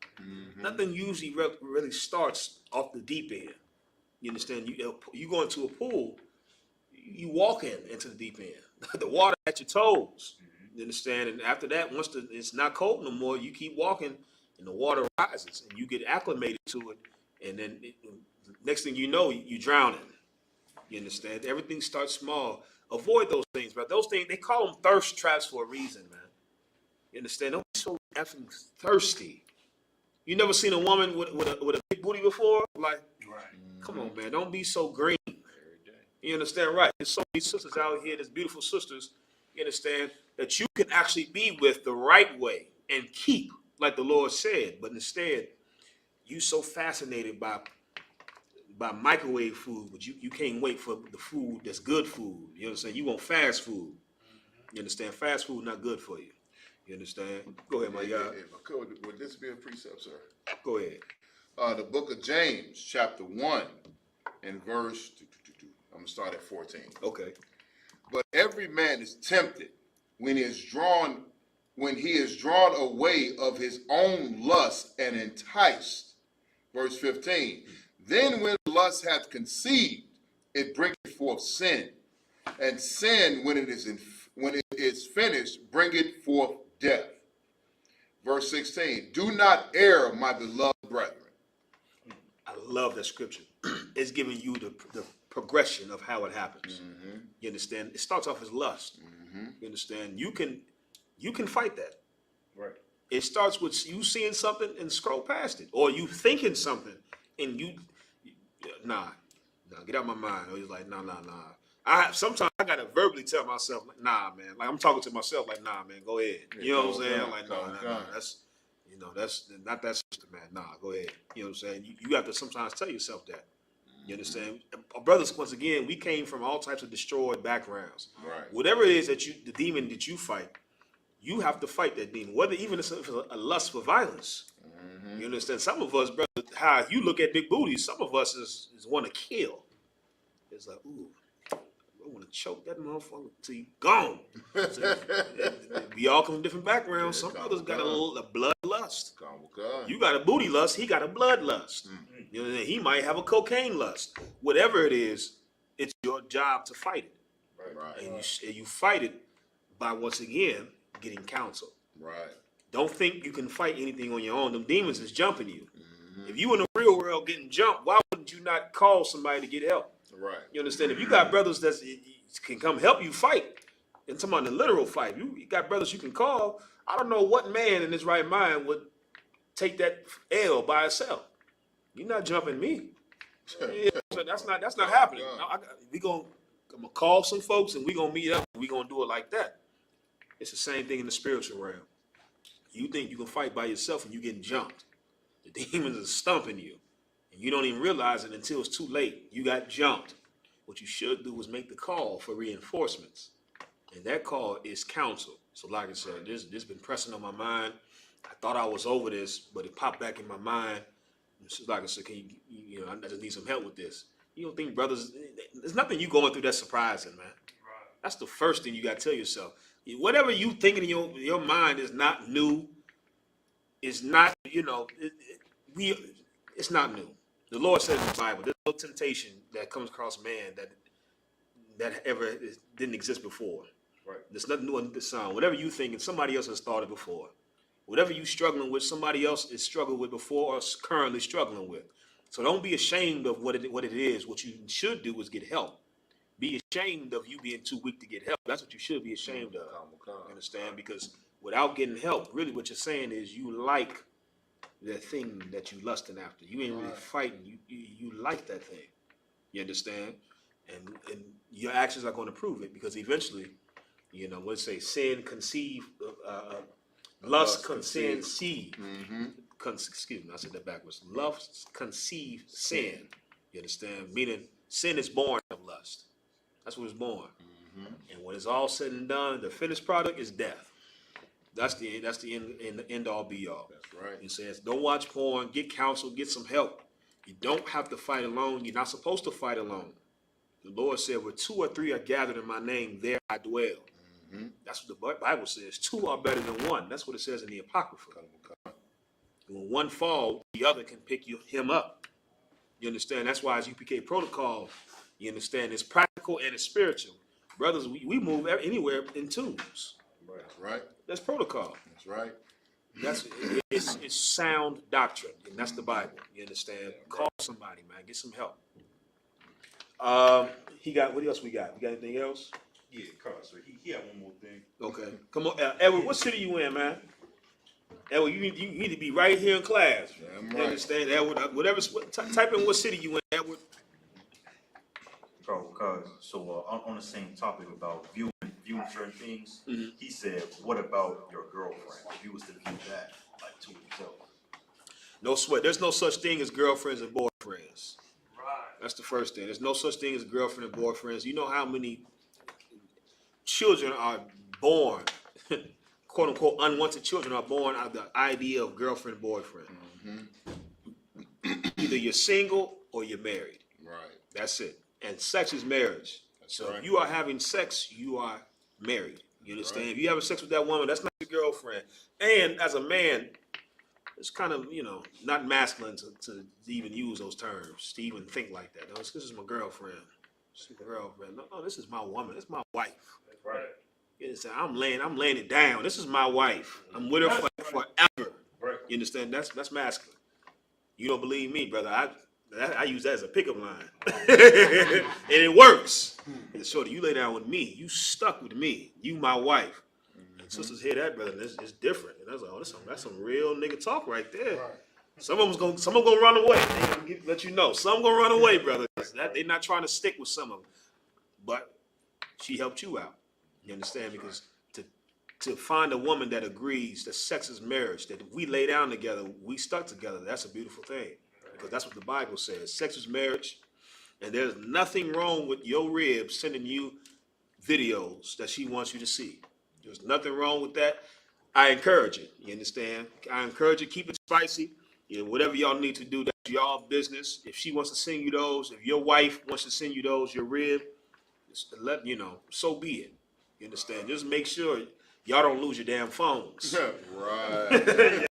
Nothing usually really starts off the deep end. You understand? You go into a pool, you walk into the deep end. The water at your toes. You understand? And after that, once it's not cold no more, you keep walking, and the water rises, and you get acclimated to it. And then next thing you know, you're drowning. You understand? Everything starts small. Avoid those things, bro. Those things, they call them thirst traps for a reason, man. You understand? Don't be so effing thirsty. You never seen a woman with a big booty before? Like, come on, man. Don't be so green. You understand? Right. There's so many sisters out here, there's beautiful sisters, you understand, that you can actually be with the right way and keep, like the Lord said. But instead, you so fascinated by microwave food, but you can't wait for the food that's good food. You understand? You want fast food. You understand? Fast food not good for you. You understand? Go ahead, my guy. Would this be a precept, sir? Go ahead. The book of James, chapter 1, and verse, I'm going to start at 14. Okay. But every man is tempted when he is drawn away of his own lust and enticed. Verse 15. Then when lust hath conceived, it bringeth forth sin. And sin, when it is finished, bringeth forth death. Verse 16. Do not err, my beloved brethren. I love that scripture. It's giving you the progression of how it happens. You understand? It starts off as lust. You understand? You can fight that. Right. It starts with you seeing something and scroll past it, or you thinking something and nah, get out of my mind. Or he's like, nah. Sometimes I gotta verbally tell myself, like, nah, man. Like I'm talking to myself, like, nah, man, go ahead. You know what I'm saying? Like, nah. That's not that sister, man. Nah, go ahead. You know what I'm saying? You have to sometimes tell yourself that. You understand? Our brothers, once again, we came from all types of destroyed backgrounds. Right. Whatever it is that the demon that you fight, you have to fight that demon. Whether even if it's a lust for violence. You understand? Some of us, brother, how you look at big booties, some of us is want to kill. It's like, ooh, I want to choke that motherfucker till you gone. So, we all come from different backgrounds. Some brothers got a blood lust. You got a booty lust, he got a blood lust. You know, he might have a cocaine lust. Whatever it is, it's your job to fight it. Right. And you fight it by, once again, getting counsel. Right. Don't think you can fight anything on your own. Them demons is jumping you. If you in the real world getting jumped, why wouldn't you not call somebody to get help? Right. You understand? If you got brothers that can come help you fight, and talking about the literal fight, you got brothers you can call. I don't know what man in his right mind would take that L by itself. You're not jumping me. Yeah, so that's not happening. I'm gonna call some folks and we gonna meet up. And we gonna do it like that. It's the same thing in the spiritual realm. You think you can fight by yourself and you getting jumped. The demons are stumping you. And you don't even realize it until it's too late. You got jumped. What you should do is make the call for reinforcements. And that call is counsel. So like I said, this been pressing on my mind. I thought I was over this, but it popped back in my mind. So like I said, I just need some help with this. You don't think, brothers, there's nothing you going through that's surprising, man. That's the first thing you got to tell yourself. Whatever you thinking in your mind is not new. It's not, it's not new. The Lord said in the Bible, there's no temptation that comes across man that ever didn't exist before. Right. There's nothing new under the sun. Whatever you thinking, somebody else has started before. Whatever you struggling with, somebody else is struggling with before or is currently struggling with. So don't be ashamed of what it is. What you should do is get help. Be ashamed of you being too weak to get help. That's what you should be ashamed of. You understand? Because without getting help, really what you're saying is you like the thing that you lusting after. You ain't really fighting. You like that thing. You understand? And your actions are going to prove it, because eventually, let's say sin conceive, lust conceive seed. Excuse me, I said that backwards. Lust conceive sin. You understand? Meaning sin is born of lust. That's what it's born. And when it's all said and done, the finished product is death. That's the end all be all. That's right. He says, don't watch porn, get counsel, get some help. You don't have to fight alone. You're not supposed to fight alone. The Lord said, where 2 or 3 are gathered in my name, there I dwell. That's what the Bible says. 2 are better than 1. That's what it says in the Apocrypha. When one falls, the other can pick him up. You understand? That's why Isupk protocol, you understand, it's practical and it's spiritual. Brothers, we move anywhere in twos. That's right. That's protocol. That's right. It's sound doctrine, and that's the Bible. You understand? Call somebody, man. Get some help. What else we got? We got anything else? Yeah, Carl, so he had one more thing. Okay. Come on, Edward, what city you in, man? Edward, you need to be right here in class. Damn You right. understand? Edward, type in what city you in, Edward. Carl, so on the same topic about viewing certain things, he said, what about your girlfriend? If you was to view that, like, to yourself. No sweat. There's no such thing as girlfriends and boyfriends. Right. That's the first thing. There's no such thing as girlfriend and boyfriends. You know how many children are born, quote unquote, unwanted children are born out of the idea of girlfriend and boyfriend. Either you're single or you're married. Right. That's it. And sex is marriage. So right. if you are having sex, you are married. You understand? If you having sex with that woman, that's not your girlfriend. And as a man, it's kind of, not masculine to even use those terms, to even think like that. No, this is my girlfriend. This is my girlfriend. No, this is my woman. This is my wife. Right. You understand? I'm laying it down. This is my wife. I'm with her forever. Right. You understand? That's masculine. You don't believe me, brother. I use that as a pickup line. And it works. And shorty, you lay down with me. You stuck with me. You my wife. And sisters hear that, brother, and it's different. And I was like, oh, that's some real nigga talk right there. Right. Some of them gonna run away. They gonna let you know. Some gonna run away, brother. They're not trying to stick with some of them. But she helped you out. You understand? Because to find a woman that agrees that sex is marriage, that if we lay down together, we stuck together, that's a beautiful thing. Because that's what the Bible says. Sex is marriage. And there's nothing wrong with your rib sending you videos that she wants you to see. There's nothing wrong with that. I encourage it. You understand? I encourage it. Keep it spicy. You know, whatever y'all need to do, that's y'all business. If she wants to send you those, if your wife wants to send you those, your rib, just let you know. So be it. You understand? Just make sure y'all don't lose your damn phones. Right.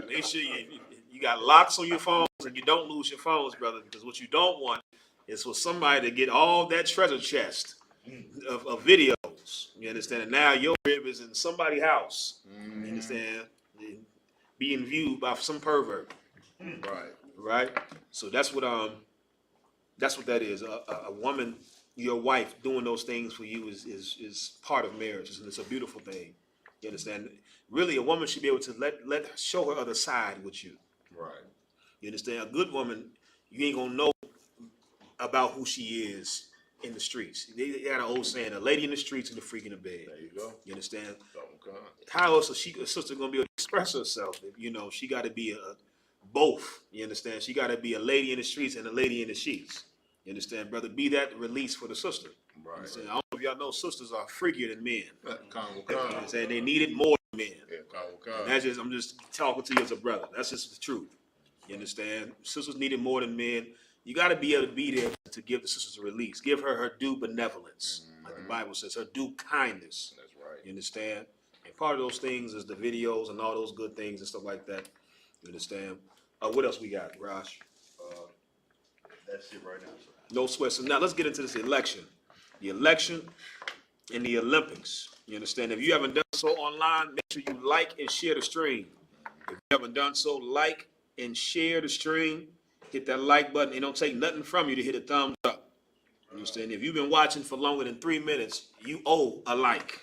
Make sure you got locks on your phones and you don't lose your phones, brother. Because what you don't want is for somebody to get all that treasure chest of videos. You understand? And now your rib is in somebody's house. You understand? Being viewed by some pervert. Right. Right? So that's what that is. A woman, your wife, doing those things for you is part of marriage, and it's a beautiful thing. You understand? Really, a woman should be able to let show her other side with you. Right. You understand? A good woman, you ain't gonna know about who she is in the streets. They got an old saying: "A lady in the streets and a freak in the bed." There you go. You understand? Okay. How else is a sister gonna be able to express herself? You know, she got to be both. You understand? She got to be a lady in the streets and a lady in the sheets. You understand, brother? Be that release for the sister. Right. I don't know if y'all know sisters are freakier than men. Come. You understand? They need it more than men. Yeah, And that's just, I'm just talking to you as a brother. That's just the truth. You understand? Sisters need it more than men. You got to be able to be there to give the sisters a release. Give her her due benevolence. Like the Bible says, her due kindness. That's right. You understand? And part of those things is the videos and all those good things and stuff like that. You understand? What else we got, Raj? That's it right now, sir. No sweat. So now let's get into this election. The election and the Olympics. You understand? If you haven't done so online, make sure you like and share the stream. If you haven't done so, like and share the stream. Hit that like button. It don't take nothing from you to hit a thumbs up. You understand? If you've been watching for longer than 3 minutes, you owe a like.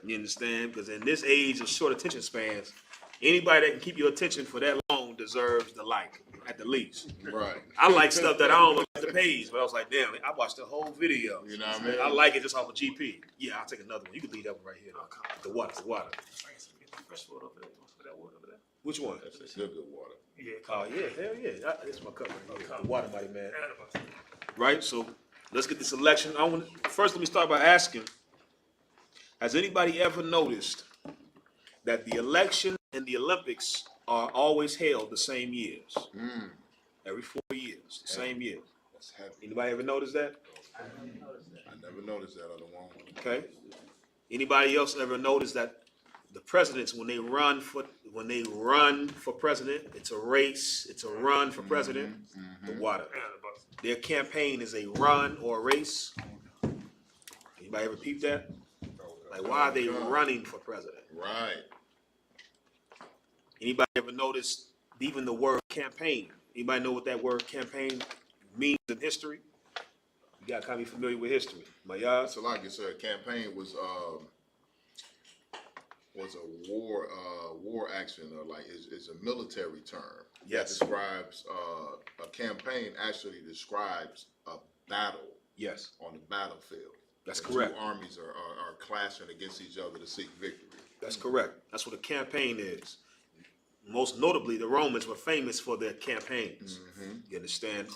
You understand? Because in this age of short attention spans, anybody that can keep your attention for that long deserves the like, at the least. Right. I like stuff that I don't look at the page, but I was like, damn, I watched the whole video. You know what I mean? I like it just off of GP. Yeah, I'll take another one. You can leave that one right here. The water. Which one? That's good water. Oh, yeah, hell yeah. That's my cup right here. The water, mighty man. Right, so let's get this election. First, let me start by asking, has anybody ever noticed that the election and the Olympics are always held the same years? Every 4 years, the same year. That's heavy. Anybody ever noticed that? I never noticed that other one. Okay. Anybody else ever noticed that the presidents, when they run for president, it's a race, it's a run for president. The water. Their campaign is a run or a race. Anybody ever peep that? Like, why are they running for president? Right. Anybody ever noticed even the word campaign? Anybody know what that word campaign means in history? You got to kind of be familiar with history. Mayaz? So like you said, campaign was a war action, or like is a military term. Yes. That describes a campaign actually describes a battle. Yes. On the battlefield. That's Where correct. Two armies are clashing against each other to seek victory. That's correct. That's what a campaign is. Most notably, the Romans were famous for their campaigns. You understand?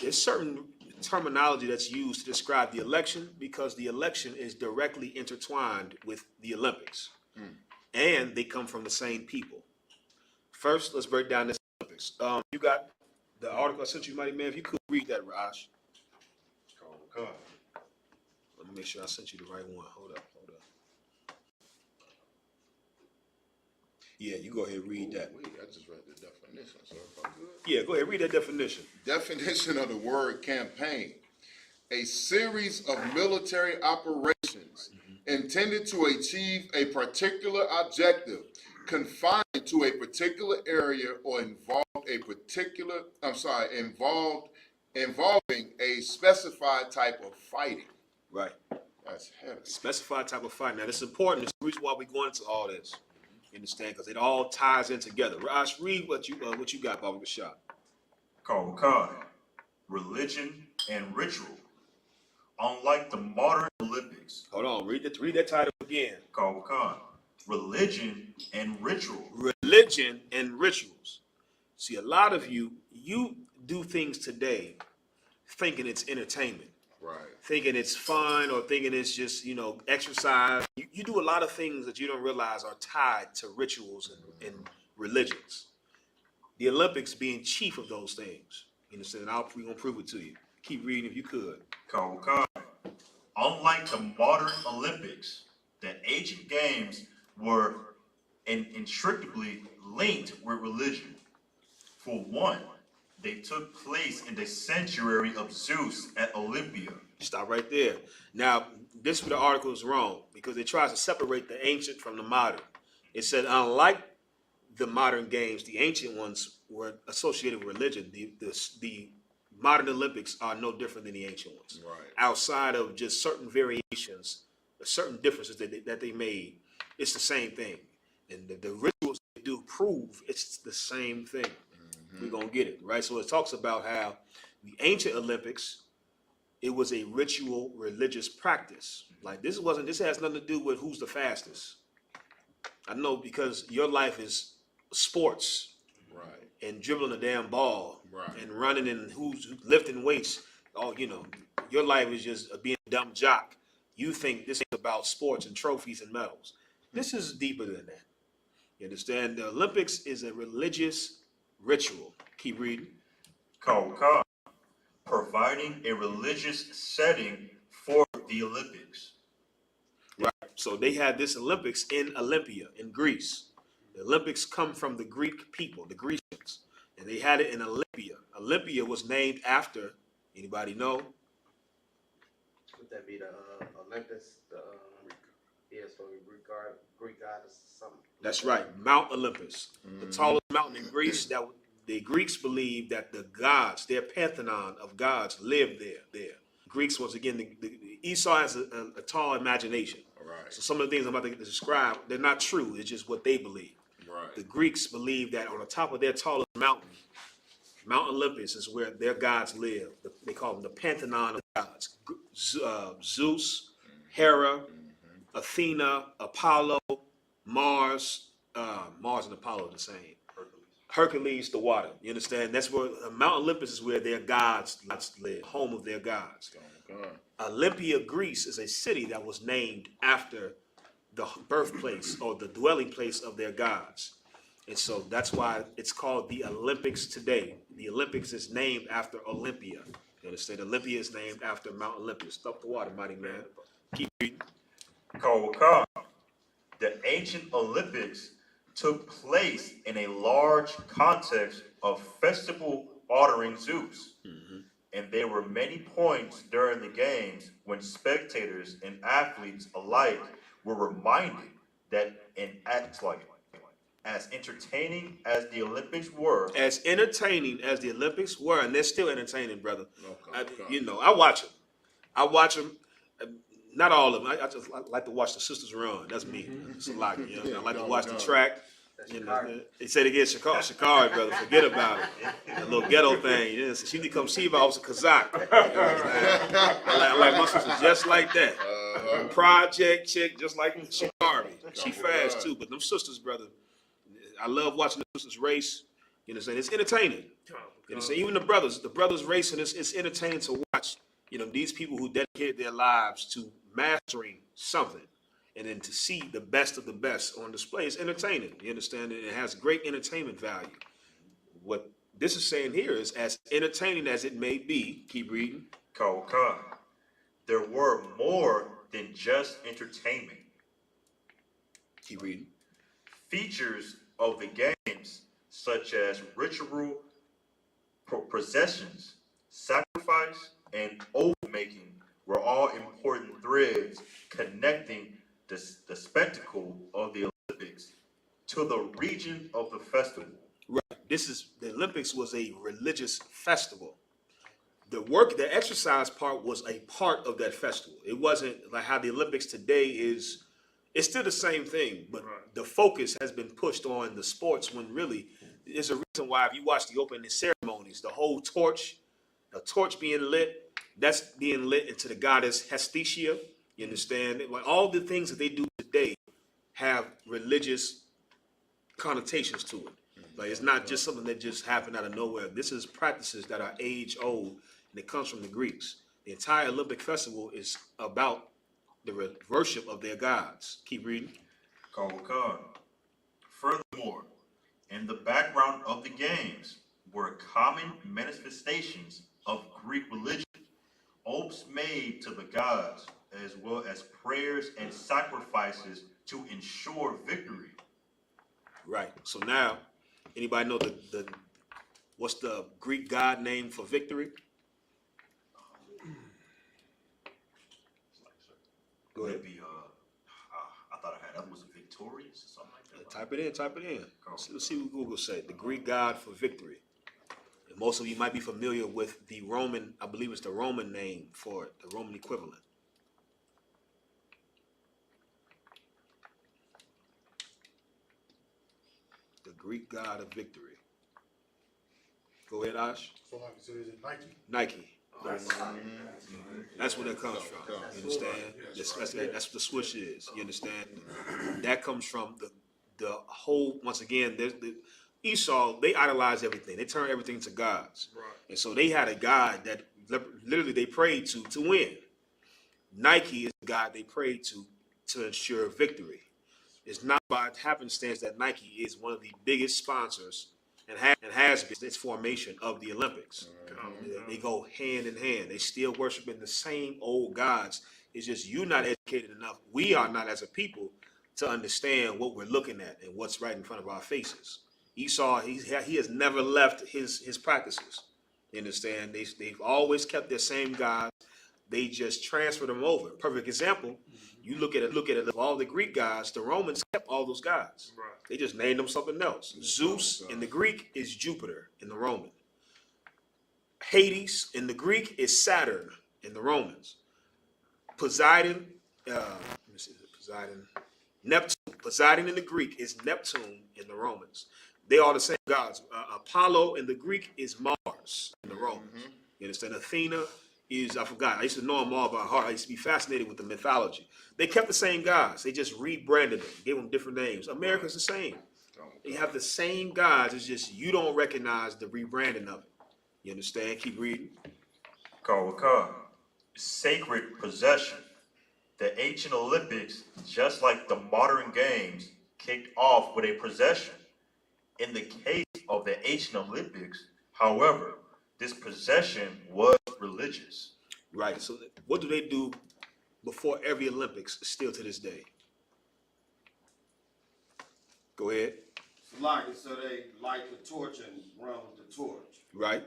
There's certain terminology that's used to describe the election because the election is directly intertwined with the Olympics. And they come from the same people. First, let's break down this Olympics. You got the article I sent you, Mighty Man. If you could read that, Raj. God. Let me make sure I sent you the right one. Hold up. Yeah, you go ahead and read that. Wait, I just read the definition, so if I'm good. Yeah, go ahead, read that definition. Definition of the word campaign: a series of military operations intended to achieve a particular objective, confined to a particular area, or involving a specified type of fighting. Right. That's heavy. Specified type of fight. Now, this is important. It's the reason why we're going into all this. You understand? Because it all ties in together. Raj, read what you got, Baba Shah. Khan. Religion and ritual. Unlike the modern Olympics. Hold on. Read that title again. Khan. Religion and ritual. Religion and rituals. See, a lot of you do things today thinking it's entertainment, Right. thinking it's fun, or thinking it's just, exercise. You do a lot of things that you don't realize are tied to rituals and religions. The Olympics being chief of those things. You understand? We're going to prove it to you. Keep reading if you could. Coward. Unlike the modern Olympics, the ancient games were inextricably linked with religion. For one, they took place in the sanctuary of Zeus at Olympia. Stop right there. Now, this is where the article is wrong, because it tries to separate the ancient from the modern. It said, unlike the modern games, the ancient ones were associated with religion. The modern Olympics are no different than the ancient ones. Right. Outside of just certain variations, certain differences that they made, it's the same thing. And the rituals they do prove it's the same thing. We're going to get it, right? So it talks about how the ancient Olympics, it was a ritual religious practice. Like this has nothing to do with who's the fastest. I know, because your life is sports. Right. And dribbling a damn ball. Right. And running and who's lifting weights. Oh, your life is just being a dumb jock. You think this is about sports and trophies and medals. This is deeper than that. You understand? The Olympics is a religious ritual. Keep reading. Coward. Providing a religious setting for the Olympics. Right. So they had this Olympics in Olympia, in Greece. The Olympics come from the Greek people, the Grecians, and they had it in Olympia. Olympia was named after, anybody know? Would that be the Olympus? So Greek goddess or something. That's right, Mount Olympus, the tallest mountain in Greece. That the Greeks believed that the gods, their pantheon of gods, lived there. Greeks, once again, the Esau has a tall imagination. Right. So some of the things I'm about to describe, they're not true. It's just what they believe. Right. The Greeks believed that on the top of their tallest mountain, Mount Olympus, is where their gods live. They call them the pantheon of gods. Zeus, Hera, Athena, Apollo, Mars. Mars and Apollo are the same. Hercules, the water. You understand? That's where Mount Olympus is, where their gods live, home of their gods. Olympia, Greece, is a city that was named after the birthplace or the dwelling place of their gods. And so that's why it's called the Olympics today. The Olympics is named after Olympia. You understand? Olympia is named after Mount Olympus. Stop the water, mighty man. Keep reading. Coward. The ancient Olympics took place in a large context of festival honoring Zeus. And there were many points during the games when spectators and athletes alike were reminded that as entertaining as the Olympics were, and they're still entertaining, brother. Okay. I watch them. Not all of them. I just like to watch the sisters run. That's me. It's a lot. I like to watch the track. They said again, Shikari, brother. Forget about it. That little ghetto thing. She need to come see if I was a Kazakh. I like my sister just like that. Project chick, just like Shikari. She fast too, but them sisters, brother. I love watching the sisters race. You know what I'm saying? It's entertaining. You know what I'm saying? Even the brothers racing, it's entertaining to watch. These people who dedicated their lives to mastering something, and then to see the best of the best on display is entertaining. You understand? It has great entertainment value. What this is saying here is, as entertaining as it may be, keep reading. Coward. There were more than just entertainment. Keep reading. Features of the games, such as ritual processions, sacrifice, and oath making, were all important threads connecting the spectacle of the Olympics to the region of the festival. Right. The Olympics was a religious festival. The exercise part was a part of that festival. It wasn't like how the Olympics today is. It's still the same thing, but the focus has been pushed on the sports, when really there's a reason why, if you watch the opening ceremonies, the whole torch being lit, that's being lit into the goddess Hestia. You understand? Like all the things that they do today have religious connotations to it. Like it's not just something that just happened out of nowhere. This is practices that are age old, and it comes from the Greeks. The entire Olympic festival is about the worship of their gods. Keep reading. Kawakar. Furthermore, in the background of the games were common manifestations of Greek religion, oaths made to the gods, as well as prayers and sacrifices to ensure victory. Right. So now, anybody know the what's the Greek god name for victory? Go ahead. Maybe, I thought I had that was victorious or something like that. Type it in. Type it in. Let's see what Google say. The Greek god for victory. And most of you might be familiar with the Roman. I believe it's the Roman name for it, the Roman equivalent. The Greek god of victory. Go ahead, Ash. So like you said, is it Nike? Nike. That's where that comes from. You understand? That's what the swoosh is. You understand? That comes from the whole. Once again, there's the Esau. They idolize everything. They turn everything to gods. Right. And so they had a god that literally they prayed to win. Nike is the god they prayed to ensure victory. It's not by happenstance that Nike is one of the biggest sponsors and has been its formation of the Olympics. They go hand in hand. They still worshiping the same old gods. It's just you not educated enough. We are not as a people to understand what we're looking at and what's right in front of our faces. Esau, he has never left his practices. You understand? They've always kept their same gods. They just transferred them over. Perfect example. You look at it. Of all the Greek gods, the Romans kept all those gods. Right. They just named them something else. Zeus in the Greek is Jupiter in the Roman. Hades in the Greek is Saturn in the Romans. Poseidon, Neptune. Poseidon in the Greek is Neptune in the Romans. They are the same gods. Apollo in the Greek is Mars in the Romans. You understand? Athena is, I forgot. I used to know them all by heart. I used to be fascinated with the mythology. They kept the same gods. They just rebranded them, gave them different names. America's the same. They have the same gods. It's just you don't recognize the rebranding of it. You understand? Keep reading. Kawakar. Sacred possession. The ancient Olympics, just like the modern games, kicked off with a possession. In the case of the ancient Olympics, however, this possession was religious. Right. So what do they do before every Olympics still to this day? Go ahead. So they light the torch and run with the torch. Right.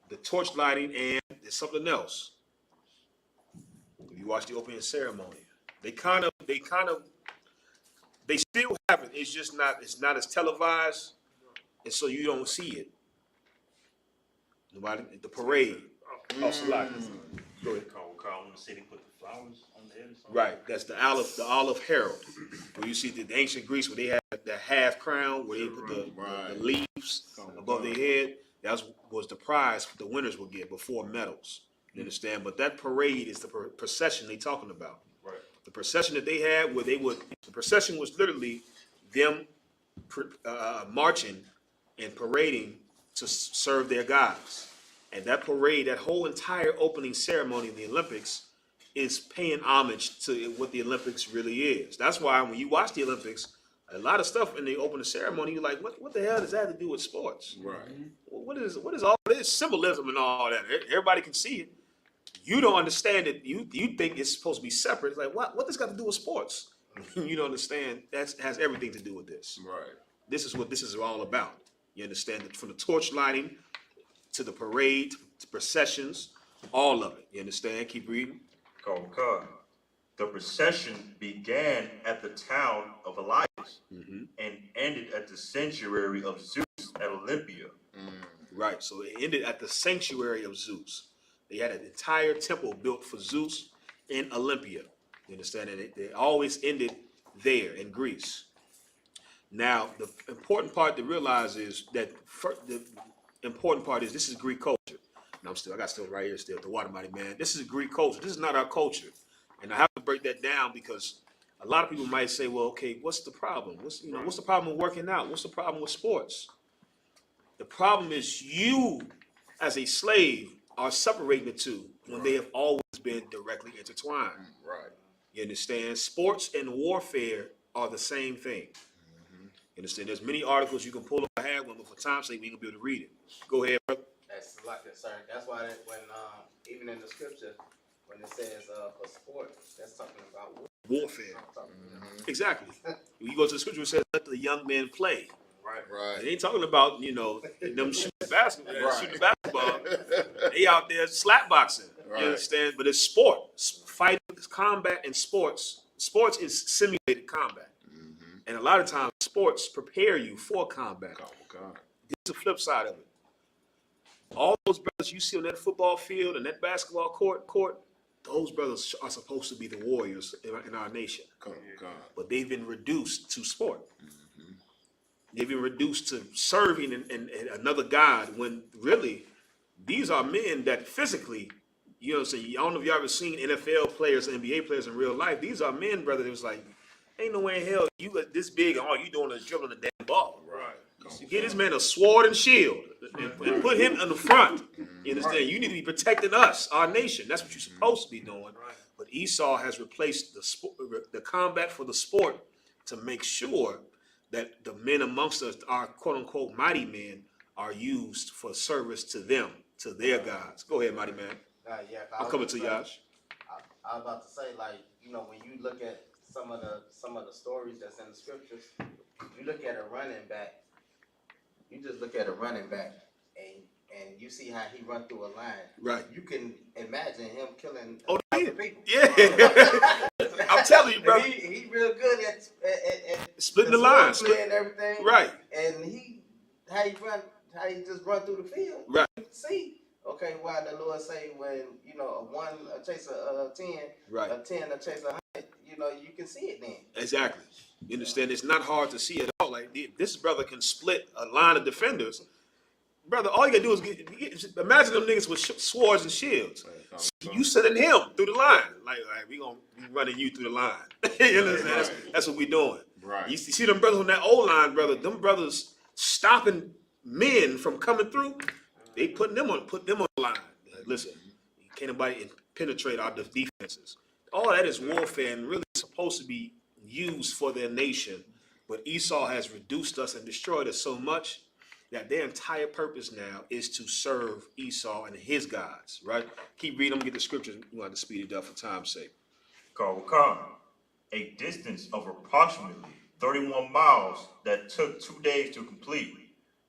The torch lighting, and there's something else. If you watch the opening ceremony, they still have it. It's just not as televised, and so you don't see it. Nobody, the parade. Oh, Salah. Go ahead. Kawakar, I want to say they put the flowers on the head or something. Right, that's the olive herald, where you see the ancient Greece where they had the half crown, where they put the leaves above their head. That was the prize the winners would get before medals. You understand? But that parade is the procession they talking about. Right. The procession that they had, the procession was literally them marching and parading to serve their gods. And that parade, that whole entire opening ceremony of the Olympics is paying homage to what the Olympics really is. That's why when you watch the Olympics, a lot of stuff in the opening ceremony, you're like, what the hell does that have to do with sports? Right. What is all this symbolism and all that? Everybody can see it. You don't understand it. You think it's supposed to be separate. It's like, what this got to do with sports? You don't understand. That has everything to do with this. Right. This is what this is all about. You understand? From the torch lighting to the parade, to processions, all of it. You understand? Keep reading. Kawakar. The procession began at the town of Elias and ended at the sanctuary of Zeus at Olympia. Right. So it ended at the sanctuary of Zeus. They had an entire temple built for Zeus in Olympia. You understand? And they always ended there in Greece. Now, the important part to realize is that this is Greek culture. And I got still right here still, the water mighty man. This is Greek culture. This is not our culture. And I have to break that down because a lot of people might say, well, okay, what's the problem? What's the problem with working out? What's the problem with sports? The problem is you, as a slave, are separating the two when they have always been directly intertwined. Right. You understand? Sports and warfare are the same thing. You understand? There's many articles you can pull up. I have one, but for time's sake, we can be able to read it. Go ahead, brother. That's like that, sir. That's why when even in the scripture when it says for sport, that's talking about war. Warfare. Talking Exactly. When you go to the scripture, it says, let the young men play. Right. Right. It ain't talking about, them shooting basketball. Right. Shooting basketball. They out there slap boxing. Right. You understand? But it's sport. Fighting, combat, and sports. Sports is simulated combat. And a lot of times, sports prepare you for combat. Here's the flip side of it. All those brothers you see on that football field and that basketball court, those brothers are supposed to be the warriors in our nation. But they've been reduced to sport. They've been reduced to serving and another God when really these are men that physically, you know what I'm saying? I don't know if y'all ever seen NFL players, NBA players in real life. These are men, brother, that was like, ain't no way in hell you got this big and all you doing is dribbling the damn ball. Right. You get this man a sword and shield and put him in the front. You understand? You need to be protecting us, our nation. That's what you're supposed to be doing. But Esau has replaced the combat for the sport to make sure that the men amongst us, our quote unquote mighty men, are used for service to them, to their gods. Go ahead, mighty man. Yeah, I'm coming to Yash. I was about to say, like, when you look at some of the stories that's in the scriptures, you look at a running back. You just look at a running back, and you see how he run through a line. Right. You can imagine him killing people. Yeah. I'm telling you, bro. He real good at Splitting the line. and everything. Right. And how he just run through the field. Right. See, okay, why the Lord say when a one chase a 10, Right. a 10 chase 100, you can see it then. Exactly. You understand? It's not hard to see at all. Like this brother can split a line of defenders. Brother, all you gotta do is imagine them niggas with swords and shields. You sending him through the line. Like we gonna be running you through the line. You understand? That's what we doing. Right. You see them brothers on that old line, brother. Them brothers stopping men from coming through. They put them on the line. Listen, can't nobody penetrate our defenses. All that is warfare and really supposed to be used for their nation. But Esau has reduced us and destroyed us so much that their entire purpose now is to serve Esau and his gods, right? Keep reading, I'm gonna get the scriptures. We want to speed it up for time's sake. Kawakam, a distance of approximately 31 miles that took 2 days to complete.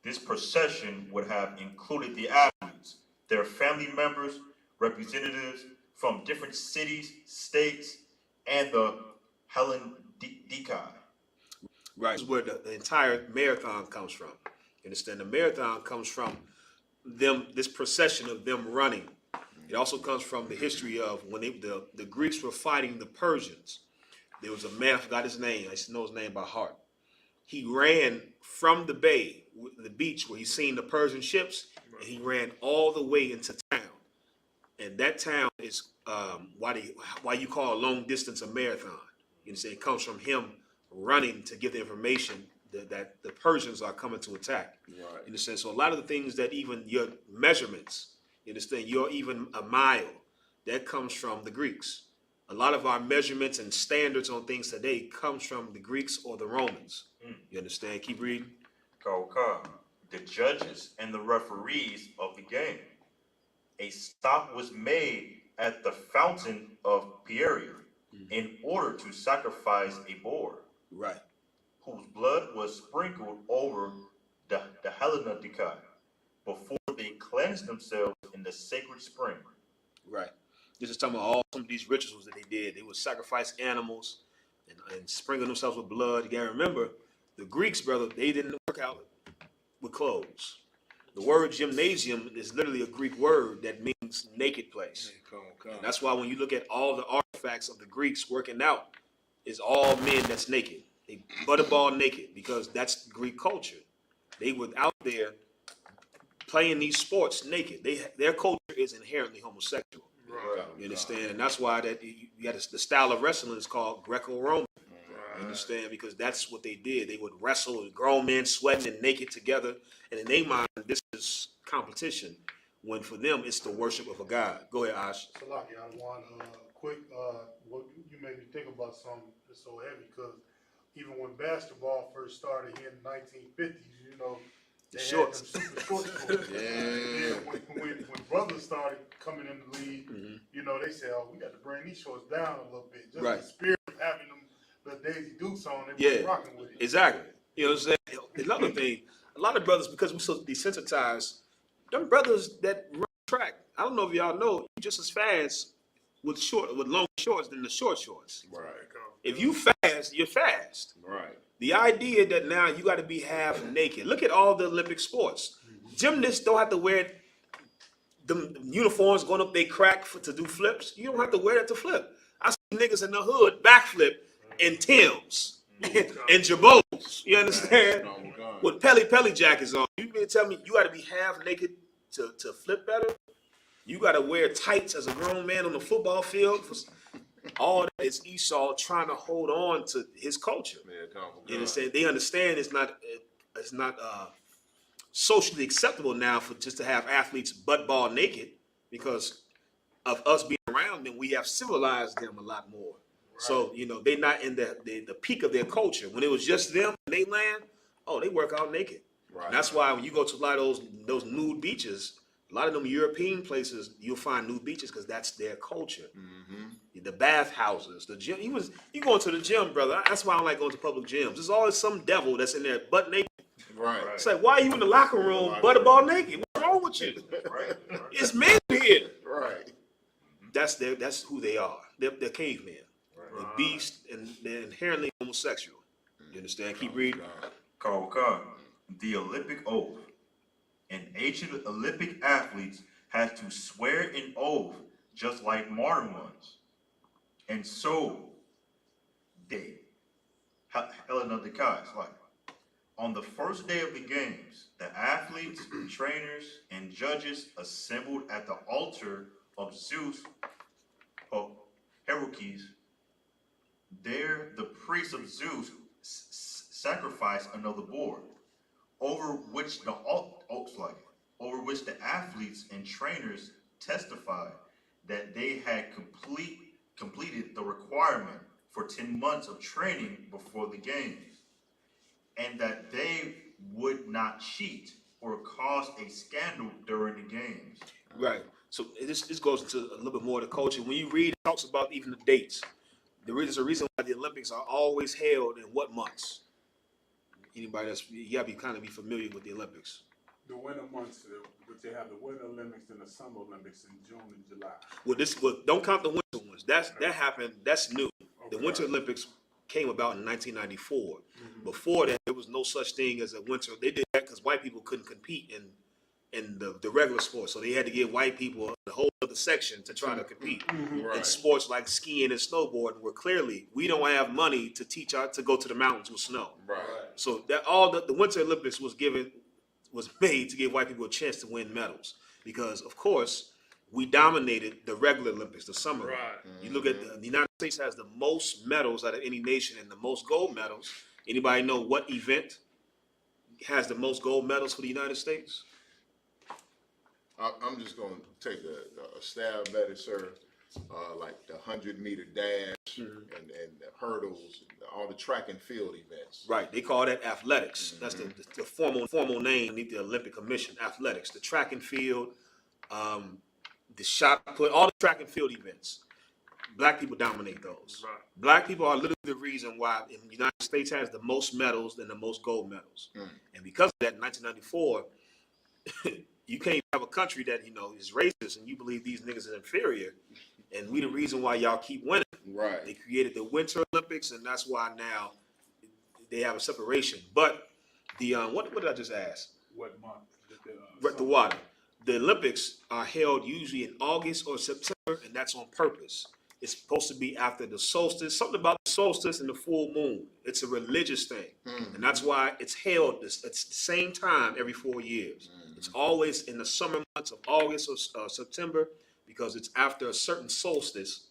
This procession would have included the athletes, their family members, representatives from different cities, states, and the Hellendikai. Right, this is where the entire marathon comes from. You understand? The marathon comes from them, this procession of them running. It also comes from the history of when the Greeks were fighting the Persians. There was a man, I forgot his name, I used to know his name by heart. He ran from the bay, the beach where he seen the Persian ships, and he ran all the way into town. And that town is why you call a long distance a marathon. You understand? It comes from him running to give the information that the Persians are coming to attack. Right. You understand? So a lot of the things that even your measurements, you understand, you're even a mile, that comes from the Greeks. A lot of our measurements and standards on things today comes from the Greeks or the Romans. You understand? Keep reading. Kawakam, the judges and the referees of the game. A stop was made at the fountain of Pieria in order to sacrifice a boar, Right. whose blood was sprinkled over the Hellendikai before they cleansed themselves in the sacred spring. Right. This is talking about some of these rituals that they did. They would sacrifice animals and sprinkle themselves with blood. You gotta remember, the Greeks, brother, they didn't work out with clothes. The word gymnasium is literally a Greek word that means naked place. And that's why when you look at all the artifacts of the Greeks working out, it's all men that's naked. They butterball naked because that's Greek culture. They were out there playing these sports naked. Their culture is inherently homosexual. Right. You understand? And that's why that you got the style of wrestling is called Greco-Roman. You understand? Because that's what they did. They would wrestle with grown men sweating and naked together. And in their mind, this is competition. when for them it's the worship of a God. Go ahead, Ash. Salaki, I want quick. What you made me think about something that's so heavy because even when basketball first started here in the 1950s, you know, they Shorts. had them super short shorts. Yeah. When brothers started coming in the league, you know, they said, "Oh, we got to bring these shorts down a little bit." Just Right. the spirit of having them the Daisy Dukes on, they Yeah. were rocking with it. Exactly. You know what I'm saying? Another thing, a lot of brothers, because we're so desensitized, them brothers that run track, I don't know if y'all know, you just as fast with long shorts than the short shorts. Right. If you fast, you're fast. Right. The idea that now you got to be half naked. Look at all the Olympic sports. Gymnasts don't have to wear them uniforms going up they crack to do flips. You don't have to wear that to flip. I see niggas in the hood backflip in Timbs and Jabos. You understand? With Pelly jackets on. You mean to tell me you got to be half naked to flip better? You got to wear tights as a grown man on the football field. All that is Esau trying to hold on to his culture. You understand? They understand it's not socially acceptable now for just to have athletes butt ball naked because of us being around them. We have civilized them a lot more. Right. So you know they're not in the peak of their culture. When it was just them, and they land, oh, they work out naked. Right. And that's why when you go to a lot of those nude beaches, a lot of them European places, you'll find nude beaches because that's their culture. The bath houses, the gym. You going to the gym, brother. That's why I don't like going to public gyms. There's always some devil that's in there butt naked. Right. It's like, why are you in the locker room butterball naked? What's wrong with you? Right. It's men here. Right. That's who they are. They're cavemen. They're beasts and they're inherently homosexual. You understand? Keep reading. Carl, the Olympic oath. An ancient Olympic athletes had to swear an oath just like modern ones. And so they, Helena the Kais, like, on the first day of the games, the athletes, trainers, and judges assembled at the altar of Zeus, Heracles. There, the priest of Zeus sacrificed another boar, over which the athletes and trainers testified that they had completed the requirement for 10 months of training before the games, and that they would not cheat or cause a scandal during the games. Right. So this goes into a little bit more of the culture. When you read, it talks about even the dates. There's a reason why the Olympics are always held in what months? Anybody you gotta be familiar with the Olympics. The winter months, but they have the Winter Olympics and the Summer Olympics in June and July. Well, don't count the winter ones. That happened. That's new. The Winter Olympics came about in 1994. Before that, there was no such thing as a winter. They did that because white people couldn't compete in the regular sports, so they had to give white people a whole other section to try to compete in sports like skiing and snowboarding, where clearly we don't have money to teach to go to the mountains with snow. Right. So that all the Winter Olympics was made to give white people a chance to win medals because, of course, we dominated the regular Olympics, the summer. Right. You look at the United States has the most medals out of any nation and the most gold medals. Anybody know what event has the most gold medals for the United States? I'm just going to take a stab at it, sir. Like the 100-meter dash and the hurdles, and all the track and field events. Right, they call that athletics. That's the formal name beneath the Olympic Commission. Athletics, the track and field, the shot put, all the track and field events. Black people dominate those. Right. Black people are literally the reason why the United States has the most medals and the most gold medals. And because of that, in 1994, you can't have a country that is racist and you believe these niggas are inferior. And we the reason why y'all keep winning. Right. They created the Winter Olympics, and that's why now they have a separation. But the what did I just ask? What month? The water. The Olympics are held usually in August or September, and that's on purpose. It's supposed to be after the solstice. Something about the solstice and the full moon. It's a religious thing, and that's why it's held. It's the same time every 4 years. It's always in the summer months of August or September, because it's after a certain solstice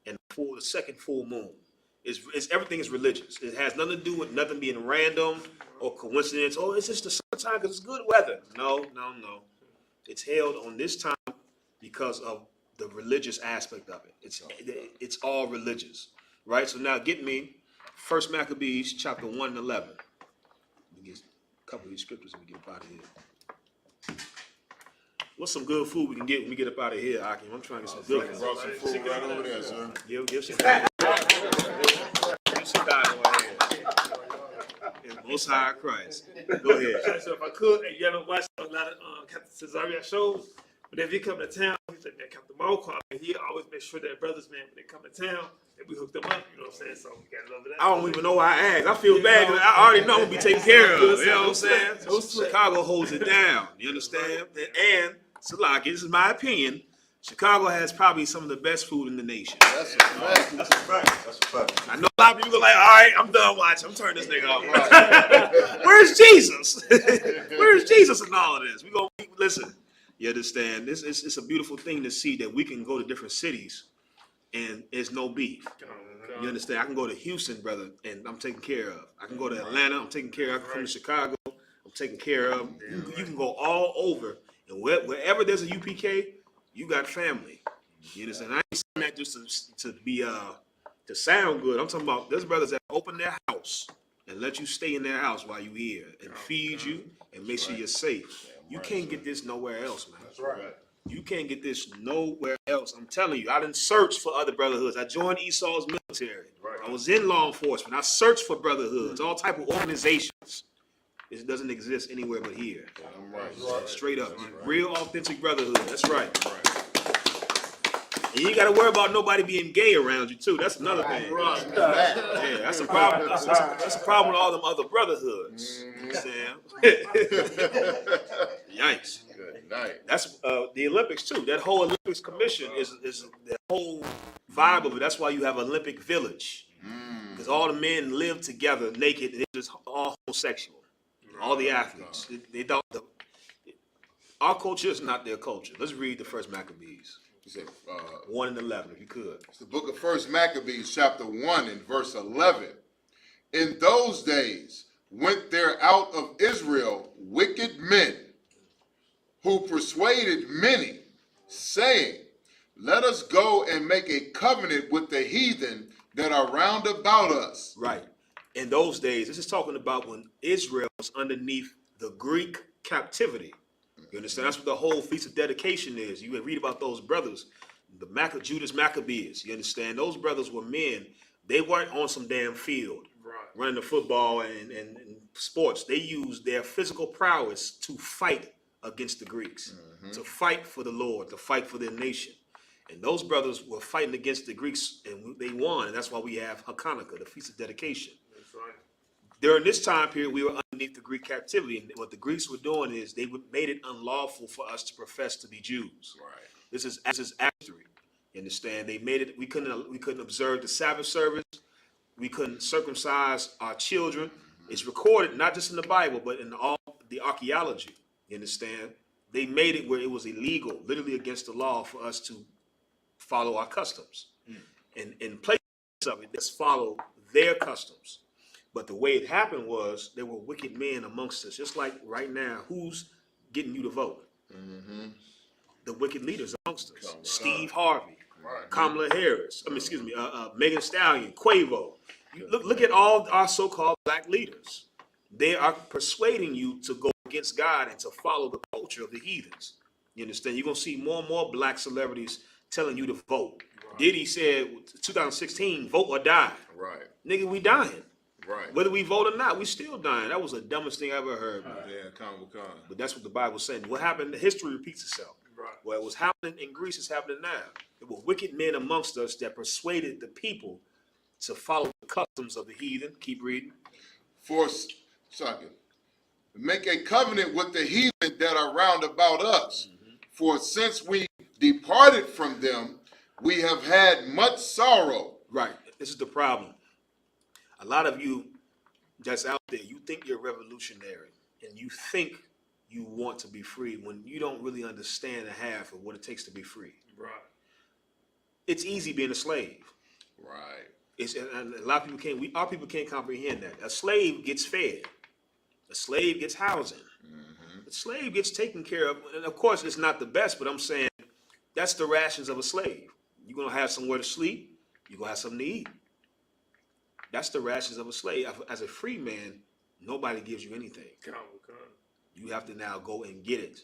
and the second full moon. It's everything is religious. It has nothing to do with nothing being random or coincidence. Oh, it's just the summertime because it's good weather. No. It's held on this time because of the religious aspect of it. It's all religious, right? So now get me First Maccabees chapter 1 and 11. Let me get a couple of these scriptures and we get up out of here. What's some good food we can get when we get up out of here, Akim? I'm trying to get some good food. Brought some food right over there, sir. Give Chicago. Give Chicago a hand. In Most High Christ. Go ahead. So if I could, and you haven't watched a lot of Captain Cesario shows, but if you come to town, he's like, man, Captain Marco, he always make sure that brothers, man, when they come to town, that we hook them up, you know what I'm saying? So we got love of that. I don't even know why I asked. I feel bad because I already know I'm going to be taken care of. You know what I'm saying? Chicago holds it down. You understand? And Salaki, this is my opinion. Chicago has probably some of the best food in the nation. That's a fact. That's a fact. That's a fact. I know a lot of people are like, all right, I'm done watching. I'm turning this nigga off. Where's Jesus? Where's Jesus in all of this? We gonna listen. You understand? It's a beautiful thing to see that we can go to different cities and there's no beef. You understand? I can go to Houston, brother, and I'm taken care of. I can go to Atlanta, I'm taken care of. I can come to Chicago, I'm taken care of. You can go all over, and wherever there's a UPK, you got family. You understand? I ain't saying that just to be to sound good. I'm talking about there's brothers that open their house and let you stay in their house while you here and feed you and make sure you're safe. You can't get this nowhere else, man. That's right. You can't get this nowhere else. I'm telling you, I didn't search for other brotherhoods. I joined Esau's military. I was in law enforcement. I searched for brotherhoods, all type of organizations. It doesn't exist anywhere but here. Straight up. Real authentic brotherhood. That's right. And you ain't got to worry about nobody being gay around you, too. That's another thing. Yeah, that's a problem. That's a problem with all them other brotherhoods. You know what I'm saying? Yikes. Good night. That's the Olympics, too. That whole Olympics commission is the whole vibe of it. That's why you have Olympic Village. Because all the men live together naked. They're just all homosexual. All the athletes. They don't. Our culture is not their culture. Let's read the First Maccabees. You said, 1 and 11, if you could. it's the book of First Maccabees, chapter 1 and verse 11. In those days went there out of Israel wicked men who persuaded many, saying, let us go and make a covenant with the heathen that are round about us. Right. In those days, this is talking about when Israel was underneath the Greek captivity. You understand? That's what the whole Feast of Dedication is. You read about those brothers, the Judas Maccabees. You understand? Those brothers were men. They weren't on some damn field running the football and sports. They used their physical prowess to fight against the Greeks, to fight for the Lord, to fight for their nation. And those brothers were fighting against the Greeks, and they won. And that's why we have Hanukkah, the Feast of Dedication. That's right. During this time period, we were underneath the Greek captivity, and what the Greeks were doing is they made it unlawful for us to profess to be Jews. Right. This is history. You understand? They made it. We couldn't observe the Sabbath service. We couldn't circumcise our children. It's recorded not just in the Bible, but in all the archaeology. You understand? They made it where it was illegal, literally against the law, for us to follow our customs. And in place of it, let's follow their customs. But the way it happened was there were wicked men amongst us. Just like right now, who's getting you to vote? The wicked leaders amongst us. Steve Harvey, Kamala Harris. Megan Thee Stallion, Quavo. Look at all our so-called black leaders. They are persuading you to go against God and to follow the culture of the heathens. You understand? You're gonna see more and more black celebrities telling you to vote. Diddy said, 2016, vote or die. Right. Nigga, we dying. Right. Whether we vote or not, we still dying. That was the dumbest thing I ever heard. Yeah, come. But that's what the Bible's saying. What happened, history repeats itself. Right. What was happening in Greece is happening now. There were wicked men amongst us that persuaded the people to follow the customs of the heathen. Keep reading. Make a covenant with the heathen that are round about us. For since we departed from them, we have had much sorrow. Right. This is the problem. A lot of you that's out there, you think you're revolutionary and you think you want to be free when you don't really understand the half of what it takes to be free. Right. It's easy being a slave. Right. And a lot of people our people can't comprehend that. A slave gets fed. A slave gets housing. slave gets taken care of, and of course it's not the best, but I'm saying that's the rations of a slave. You're gonna have somewhere to sleep. You're gonna have something to eat. That's the rations of a slave. As a free man, nobody gives you anything. You have to now go and get it.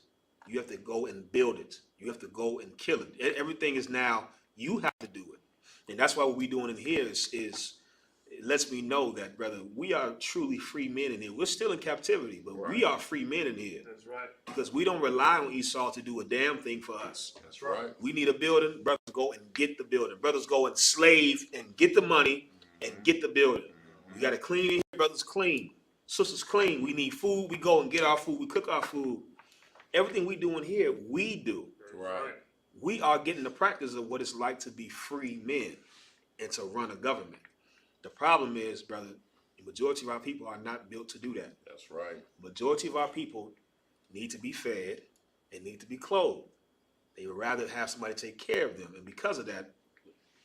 You have to go and build it. You have to go and kill it. Everything is now, you have to do it. And that's why what we're doing in here is it lets me know that, brother, we are truly free men in here. We're still in captivity, but we are free men in here. That's right. Because we don't rely on Esau to do a damn thing for us. That's right. We need a building. Brothers go and get the building. Brothers go and slave and get the money and get the building. We got to clean in here. Brothers clean. Sisters clean. We need food. We go and get our food. We cook our food. Everything we do in here, we do. Right. We are getting the practice of what it's like to be free men and to run a government. The problem is, brother, the majority of our people are not built to do that. That's right. Majority of our people need to be fed and need to be clothed. They would rather have somebody take care of them. And because of that,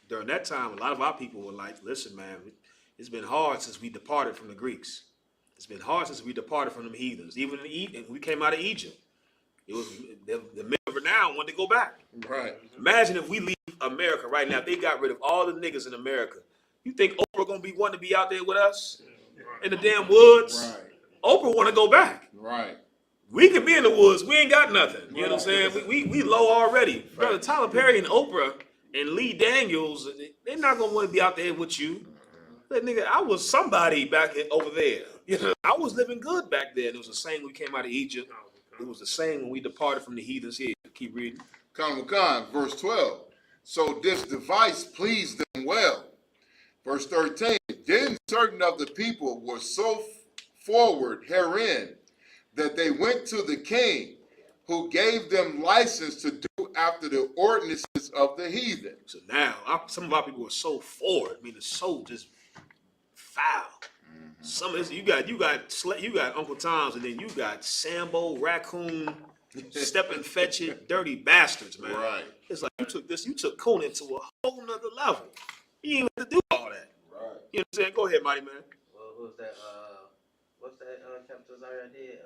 during that time, a lot of our people were like, listen, man, it's been hard since we departed from the Greeks. It's been hard since we departed from the heathens. Even we came out of Egypt. It was the men of renown wanted to go back. Right. Imagine if we leave America right now. If they got rid of all the niggas in America. You think Oprah gonna be wanting to be out there with us in the damn woods? Right. Oprah want to go back. Right. We can be in the woods. We ain't got nothing. You know what I'm saying? We low already. Brother, Tyler Perry and Oprah and Lee Daniels, they're not gonna want to be out there with you. That nigga, I was somebody back over there. You know, I was living good back then. It was the same when we came out of Egypt. It was the same when we departed from the heathens here. Keep reading. Khan, verse 12. So this device pleased them well. Verse 13. Then certain of the people were so forward herein that they went to the king, who gave them license to do after the ordinances of the heathen. So now, some of our people are so forward. I mean, it's so just foul. Some of this, you got Uncle Tom's, and then you got Sambo, Raccoon, Step and Fetch It, dirty bastards, man. Right. It's like you took Conan to a whole nother level. You ain't have to do all that. Right. You know what I'm saying? Go ahead, Mighty Man. Well, who's that? What's that? Captain Zaria did.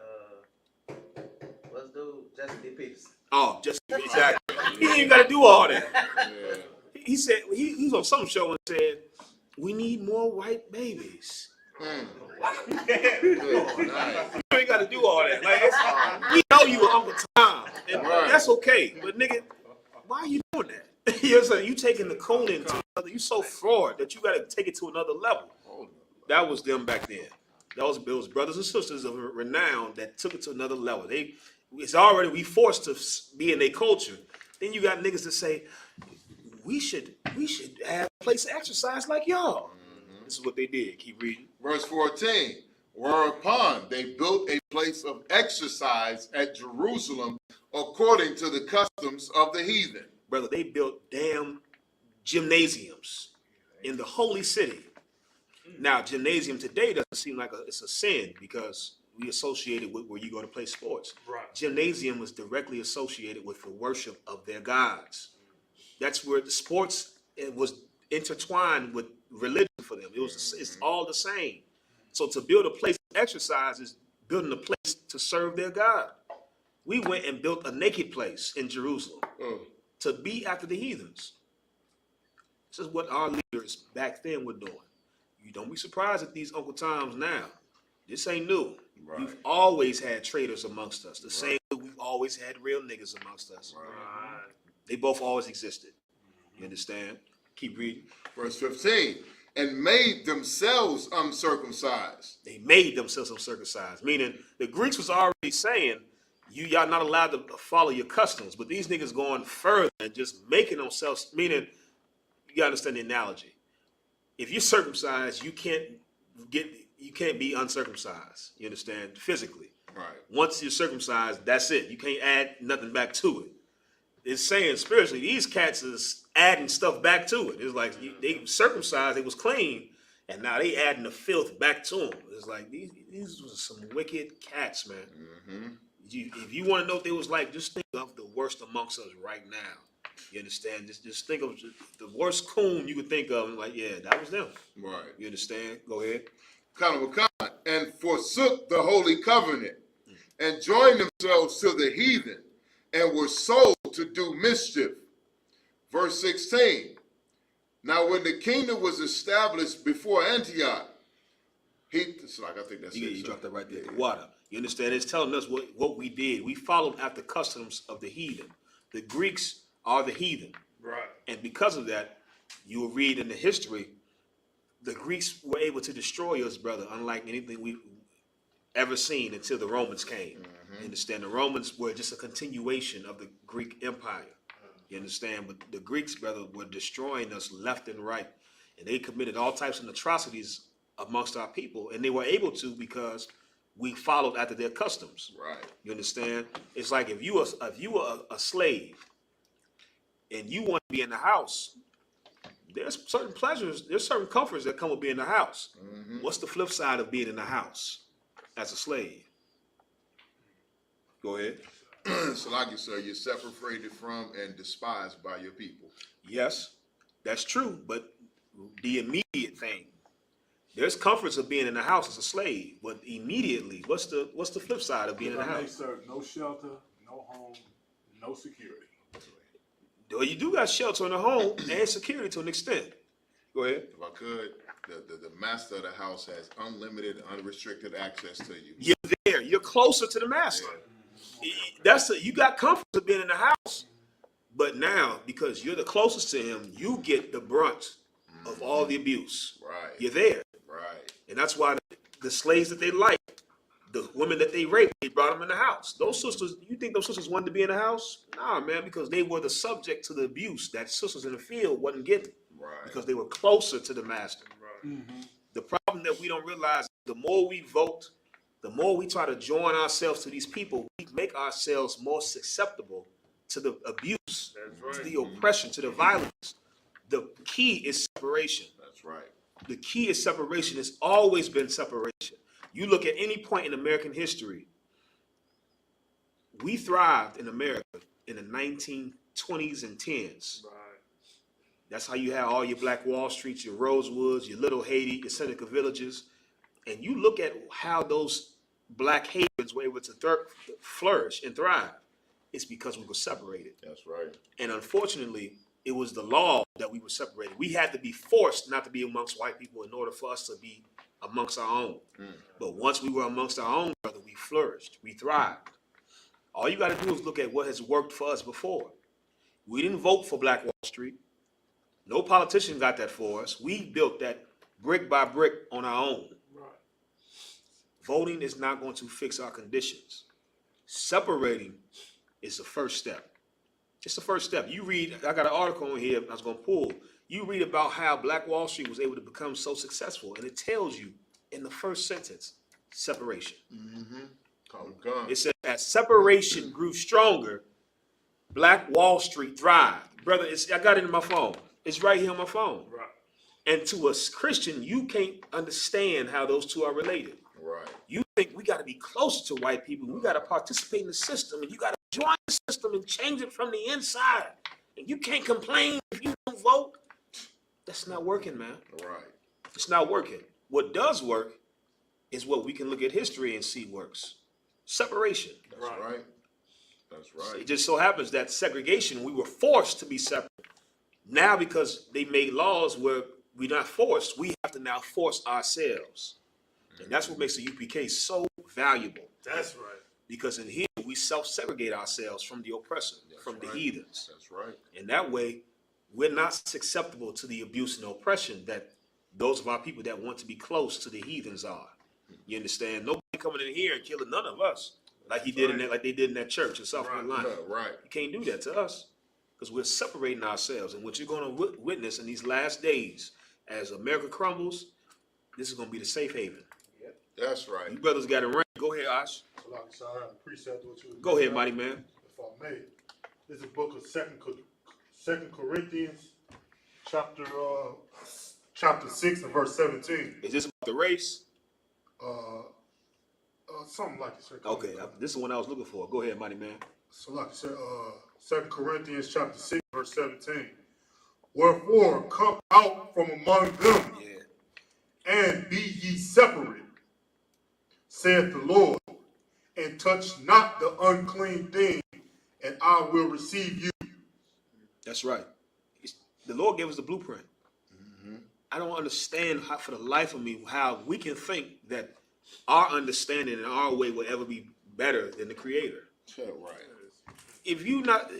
What's dude? Jesse D. Peterson. Oh, just exactly. He ain't even got to do all that. Yeah. He said he was on some show and said, "We need more white babies." Nice. You ain't got to do all that. Like, we know you Uncle Tom, and that's okay. But nigga, why are you doing that? You know what I'm saying? You taking the Conan to another. You so fraud that you got to take it to another level. That was them back then. Those brothers and sisters of renown that took it to another level. It's already we forced to be in their culture. Then you got niggas that say we should have a place to exercise like y'all. This is what they did. Keep reading. Verse 14. Whereupon they built a place of exercise at Jerusalem according to the customs of the heathen. Brother, they built damn gymnasiums in the holy city. Now, gymnasium today doesn't seem like it's a sin because we associate it with where you go to play sports. Right. Gymnasium was directly associated with the worship of their gods. That's where the sports was intertwined with religion for them. It's all the same. So to build a place of exercise is building a place to serve their God. We went and built a naked place in Jerusalem to be after the heathens. This is what our leaders back then were doing. You don't be surprised at these Uncle Toms now. This ain't new. Right. We've always had traitors amongst us. The same way we've always had real niggas amongst us. Right. They both always existed. You understand? Keep reading. Verse 15. And made themselves uncircumcised. They made themselves uncircumcised. Meaning the Greeks was already saying, y'all not allowed to follow your customs. But these niggas going further and just making themselves, meaning, you gotta understand the analogy. If you're circumcised, you can't be uncircumcised. You understand? Physically. Right. Once you're circumcised, that's it. You can't add nothing back to it. It's saying spiritually, these cats is adding stuff back to it. It's like they circumcised, it was clean, and now they adding the filth back to them. It's like these were some wicked cats, man. Mm-hmm. If you want to know what they was like, just think of the worst amongst us right now. You understand? Just think of the worst coon you could think of, and like, yeah, that was them. Right. You understand? Go ahead. And forsook the holy covenant and joined themselves to the heathen, and were sold to do mischief. Verse 16. Now when the kingdom was established before Antioch, it's like, I think that's You it. dropped that right there, the water. You understand? It's telling us what we did. We followed after customs of the heathen. The Greeks are the heathen. Right. And because of that, you will read in the history, the Greeks were able to destroy us, brother, unlike anything we've ever seen until the Romans came. You understand? The Romans were just a continuation of the Greek Empire. You understand? But the Greeks, brother, were destroying us left and right. And they committed all types of atrocities amongst our people. And they were able to because we followed after their customs. Right. You understand? It's like if you were a slave and you want to be in the house, there's certain pleasures, there's certain comforts that come with being in the house. What's the flip side of being in the house as a slave? Go ahead. So like you said, you're separated from and despised by your people. Yes, that's true. But the immediate thing, there's comforts of being in the house as a slave, but immediately, what's the flip side of being in the They house? serve no shelter, no home, no security. Well, you do got shelter in the home and security to an extent. Go ahead. If I could, the master of the house has unlimited, unrestricted access to you. You're there. You're closer to the master. You got comfort of being in the house, but now because you're the closest to him, you get the brunt of all the abuse. Right. You're there, Right. and that's why the slaves that they liked, the women that they raped, they brought them in the house. Those sisters, you think those sisters wanted to be in the house? Nah, man, because they were the subject to the abuse that sisters in the field wasn't getting. Right. Because they were closer to the master. The problem that we don't realize, the more we vote, the more we try to join ourselves to these people, we make ourselves more susceptible to the abuse, to the oppression, to the violence. The key is separation. That's right. The key is separation. It's always been separation. You look at any point in American history, we thrived in America in the 1920s and 10s. Right. That's how you had all your Black Wall Streets, your Rosewoods, your Little Haiti, your Seneca villages. And you look at how those black havens were able to flourish and thrive. It's because we were separated. That's right. And unfortunately, it was the law that we were separated. We had to be forced not to be amongst white people in order for us to be amongst our own. But once we were amongst our own, brother, we flourished. We thrived. All you got to do is look at what has worked for us before. We didn't vote for Black Wall Street. No politician got that for us. We built that brick by brick on our own. Right. Voting is not going to fix our conditions. Separating is the first step. It's the first step. You read, I got an article on here I was going to pull. You read about how Black Wall Street was able to become so successful, and it tells you in the first sentence, separation. It said, as separation grew stronger, Black Wall Street thrived. Brother, I got it in my phone. It's right here on my phone. Right. And to a Christian, you can't understand how those two are related. Right. You think we got to be closer to white people. We got to participate in the system, and you got to join the system and change it from the inside. And you can't complain if you don't vote. That's not working, man. Right. It's not working. What does work is what we can look at history and see works. Separation. That's right. That's right. It just so happens that segregation, we were forced to be separate. Now, because they made laws where we're not forced, we have to now force ourselves. And that's what makes the UPK so valuable. That's right. Because in here, we self-segregate ourselves from the oppressor, from the heathens. That's right. And that way, we're not susceptible to the abuse and oppression that those of our people that want to be close to the heathens are. You understand? Nobody coming in here and killing none of us like he did in that, like they did in that church in South Carolina. Right. You can't do that to us because we're separating ourselves. And what you're going to witness in these last days, as America crumbles, this is going to be the safe haven. That's right. You brothers got it right. Go ahead, Ash. So like I said, I appreciate what you. Go ahead, mighty man. If I may, this is the book of Second Corinthians, chapter 6 and verse 17. Is this about the race? Something like it. Okay, this is the one I was looking for. Go ahead, mighty man. So like I said, 2 Corinthians chapter 6, verse 17. Wherefore come out from among them, and be ye separate, saith the Lord, and and touch not the unclean thing, and I will receive you. That's right. The Lord gave us the blueprint. I don't understand how, for the life of me, how we can think that our understanding and our way will ever be better than the Creator. Right. If you not,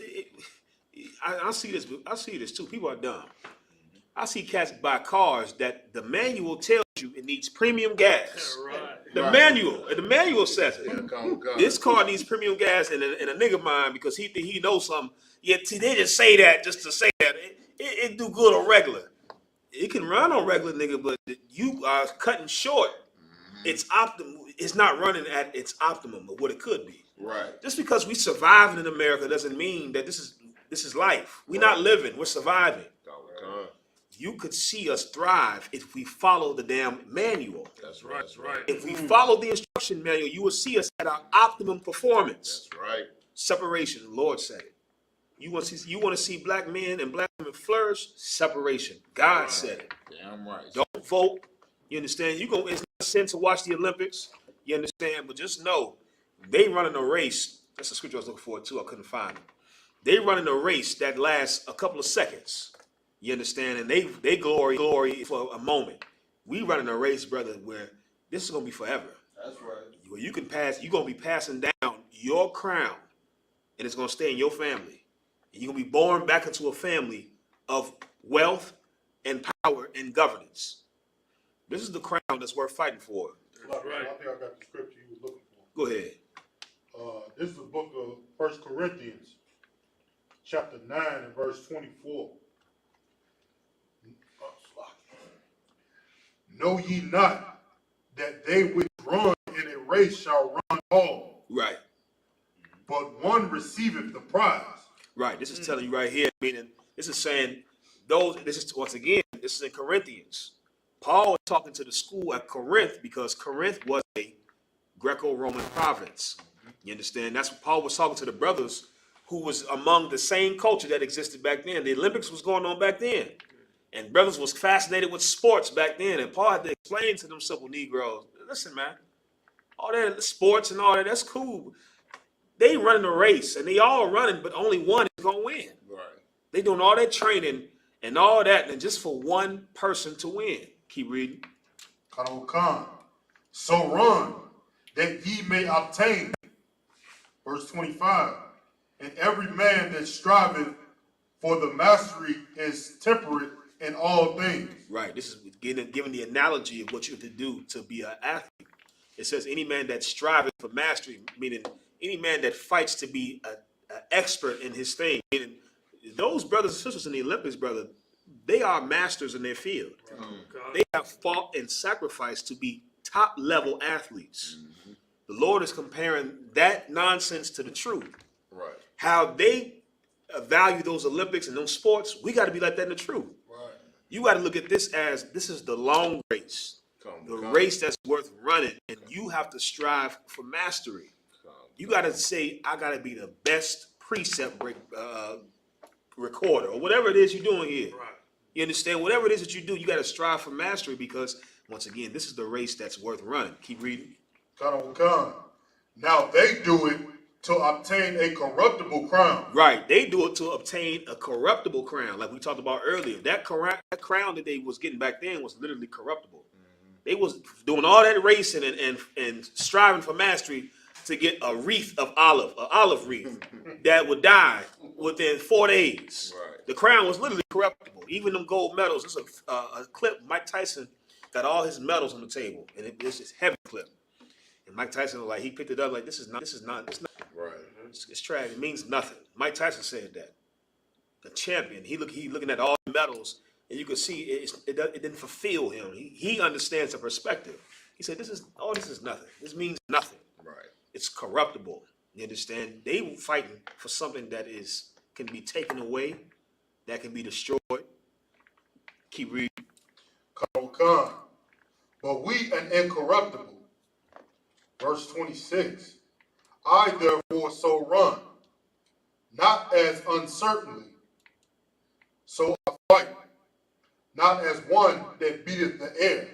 I see this. I see this too. People are dumb. I see cats buy cars that the manual tells you it needs premium gas. The manual says it. Yeah, This car needs premium gas, and a nigga mind because he knows something. Yet they just say that just to say that. It do good on regular. It can run on regular, nigga, but you are cutting short. It's optimal. It's not running at its optimum of what it could be. Right. Just because we surviving in America doesn't mean that this is life. We're not living. We're surviving. You could see us thrive if we follow the damn manual. That's right. That's right. If we follow the instruction manual, you will see us at our optimum performance. That's right. Separation, the Lord said it. You want to see black men and black women flourish? Separation. God said it. Damn right. Don't vote. You understand? It's not a sin to watch the Olympics. You understand? But just know, they running a race. That's the scripture I was looking for too. I couldn't find it. They running a race that lasts a couple of seconds. You understand? And they glory for a moment. We running a race, brother, where this is gonna be forever. That's right. Where you can pass, you're gonna be passing down your crown, and it's gonna stay in your family. And you're gonna be born back into a family of wealth and power and governance. This is the crown that's worth fighting for. Right. I think I got the scripture you was looking for. Go ahead. This is the book of 1 Corinthians, chapter 9 and verse 24. Know ye not that they which run in a race shall run all, Right. but one receiveth the prize. Right. This is telling you right here, meaning this is saying this is once again, this is in Corinthians. Paul was talking to the school at Corinth because Corinth was a Greco-Roman province. You understand? That's what Paul was talking to the brothers who was among the same culture that existed back then. The Olympics was going on back then. And brothers was fascinated with sports back then. And Paul had to explain to them simple Negroes, listen, man, all that sports and all that, that's cool. They running a race, and they all running, but only one is going to win. Right. They doing all that training and all that, and just for one person to win. Keep reading. Khan. So run, that ye may obtain. Verse 25. And every man that striveth for the mastery is temperate in all things. Right. This is giving the analogy of what you have to do to be an athlete. It says any man that striveth for mastery, meaning any man that fights to be an expert in his thing. Meaning those brothers and sisters in the Olympics, brother, they are masters in their field. They have fought and sacrificed to be top level athletes. The Lord is comparing that nonsense to the truth. Right. How they value those Olympics and those sports, we got to be like that in the truth. Right. You got to look at this as this is the long race, the race that's worth running, and you have to strive for mastery. You got to say, I got to be the best precept recorder or whatever it is you're doing here. Right. You understand? Whatever it is that you do, you got to strive for mastery because, once again, this is the race that's worth running. Keep reading. Khan. Now they do it to obtain a corruptible crown. Right. They do it to obtain a corruptible crown, like we talked about earlier. That crown that they was getting back then was literally corruptible. They was doing all that racing and striving for mastery to get a wreath of an olive wreath that would die within 4 days. Right. The crown was literally corruptible. Even them gold medals. This is a clip. Mike Tyson got all his medals on the table, and it's this heavy clip. And Mike Tyson was like, he picked it up like, this is not. Right. It's trash. It means nothing. Mike Tyson said that. The champion. He looking at all the medals, and you could see it didn't fulfill him. He understands the perspective. He said, this is nothing. This means nothing. Right. It's corruptible. You understand? They were fighting for something that can be taken away, that can be destroyed. Keep reading. Khan. But we an incorruptible. Verse 26. I therefore so run, not as uncertainly, so I fight, not as one that beateth the air.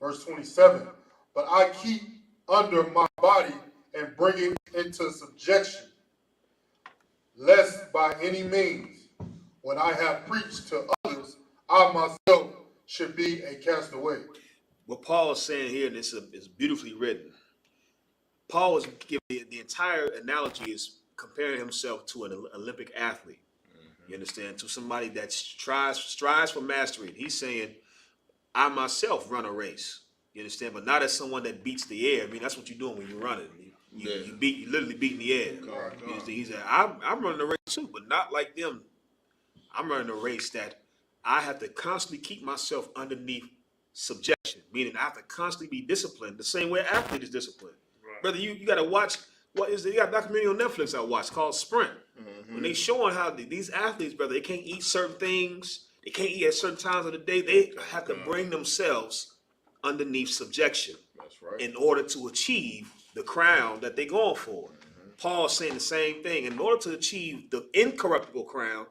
Verse 27. But I keep under my body body and bring it into subjection, lest by any means, when I have preached to others, I myself should be a castaway. What Paul is saying here, and this is beautifully written. Paul is giving the entire analogy is comparing himself to an Olympic athlete. You understand? To somebody that strives for mastery. He's saying, I myself run a race. You understand? But not as someone that beats the air. I mean, that's what you're doing when you're running. You literally beating the air. You understand? He said, I'm running a race too, but not like them. I'm running a race that I have to constantly keep myself underneath subjection, meaning I have to constantly be disciplined the same way an athlete is disciplined. Right. Brother, you got to watch, you got a documentary on Netflix I watched called Sprint. When they showing how these athletes, brother, they can't eat certain things, they can't eat at certain times of the day, they have to bring themselves underneath subjection. That's right. In order to achieve the crown that they're going for. Paul's saying the same thing. In order to achieve the incorruptible crown,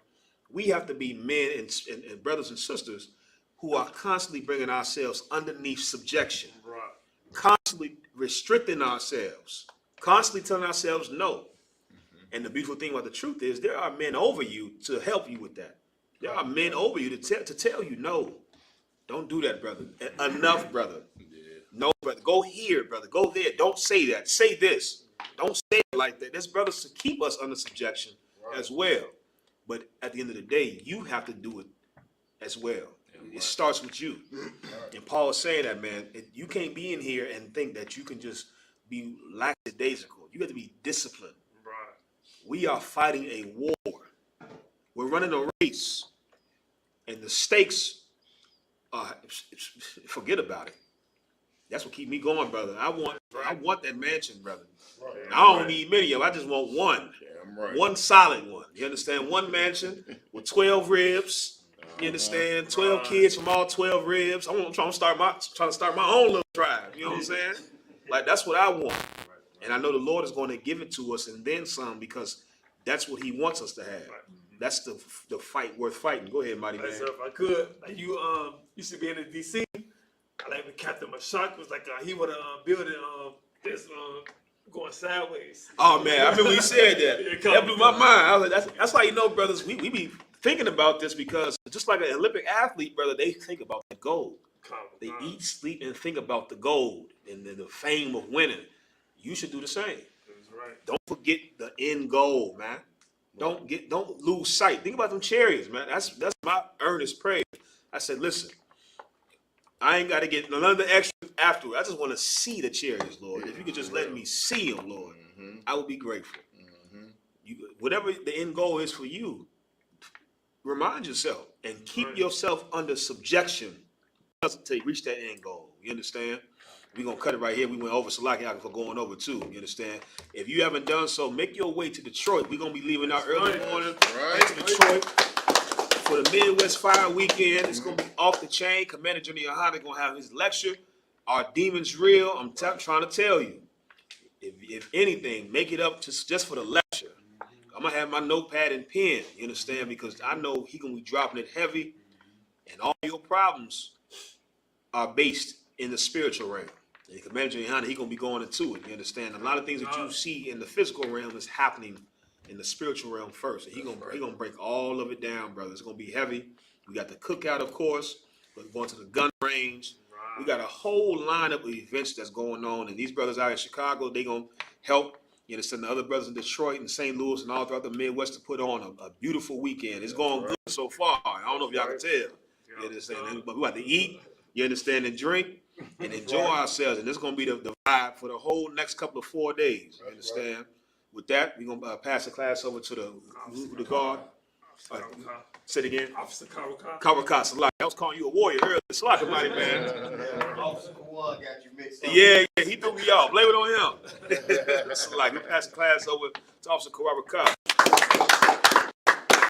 we have to be men and brothers and sisters who are constantly bringing ourselves underneath subjection, right. Constantly restricting ourselves, constantly telling ourselves no. And the beautiful thing about the truth is there are men over you to help you with that. There are men over you to tell you no. Don't do that, brother. Enough, brother. No, brother. Go here, brother. Go there. Don't say that. Say this. Don't say it like that. There's brothers to keep us under subjection as well. But at the end of the day, you have to do it as well. It starts with you. And Paul is saying that, man, you can't be in here and think that you can just be lackadaisical. You have to be disciplined. Right. We are fighting a war. We're running a race. And the stakes, forget about it. That's what keep me going, brother. I want that mansion, brother. Right. I don't need many of them. I just want one. Right. One solid one. You understand? One mansion with 12 ribs. You understand? 12 kids from all 12 ribs. I'm trying to start my own little tribe. You know what I'm saying? Like, that's what I want. And I know the Lord is going to give it to us and then some, because that's what he wants us to have. That's the fight worth fighting. Go ahead, Mighty Man. So if I could, like you used to be in the DC. I like when Captain Mashak was like, he would have building this going sideways. Oh man, I remember when he said that. That blew my mind. I was like, that's why, you know, brothers, we be thinking about this, because just like an Olympic athlete, brother, they think about the gold. They eat, sleep, and think about the gold and the fame of winning. You should do the same. That's right. Don't forget the end goal, man. Don't lose sight. Think about them chariots, man. That's my earnest prayer. I said, listen, I ain't got to get none of the extra afterward. I just want to see the chariots, Lord. If you could just let me see them, Lord, I would be grateful. Whatever the end goal is for you, remind yourself and keep yourself under subjection until you reach that end goal. You understand? We're going to cut it right here. We went over Salaki for going over too. You understand? If you haven't done so, make your way to Detroit. We're going to be leaving out early morning to Detroit for the Midwest Fire Weekend. It's going to be off the chain. Commander Junior Yohana going to have his lecture. Are demons real? I'm trying to tell you. If anything, make it up just for the lecture. I'm going to have my notepad and pen. You understand? Because I know he's going to be dropping it heavy. And all your problems are based in the spiritual realm. And Commander Yohana, he's going to be going into it. You understand? A lot of things that you see in the physical realm is happening in the spiritual realm first. And he's gonna break all of it down, brother. It's going to be heavy. We got the cookout, of course. We're going to the gun range. We got a whole lineup of events that's going on. And these brothers out in Chicago, they're going to help, you understand, the other brothers in Detroit and St. Louis and all throughout the Midwest to put on a beautiful weekend. It's going good so far. I don't know if y'all can tell. You understand? But we got to eat, you understand, and drink and enjoy ourselves. And this is going to be the vibe for the whole next couple of 4 days. You understand? Right. With that, we're going to pass the class over to the guard. Say it again. Officer Kawaka Salaki. I was calling you a warrior earlier. Salaki, mighty man. Officer Kawak got you mixed up. Yeah, he threw me off. Blame it on him. Salaki, we pass the class over to Officer Kawaka.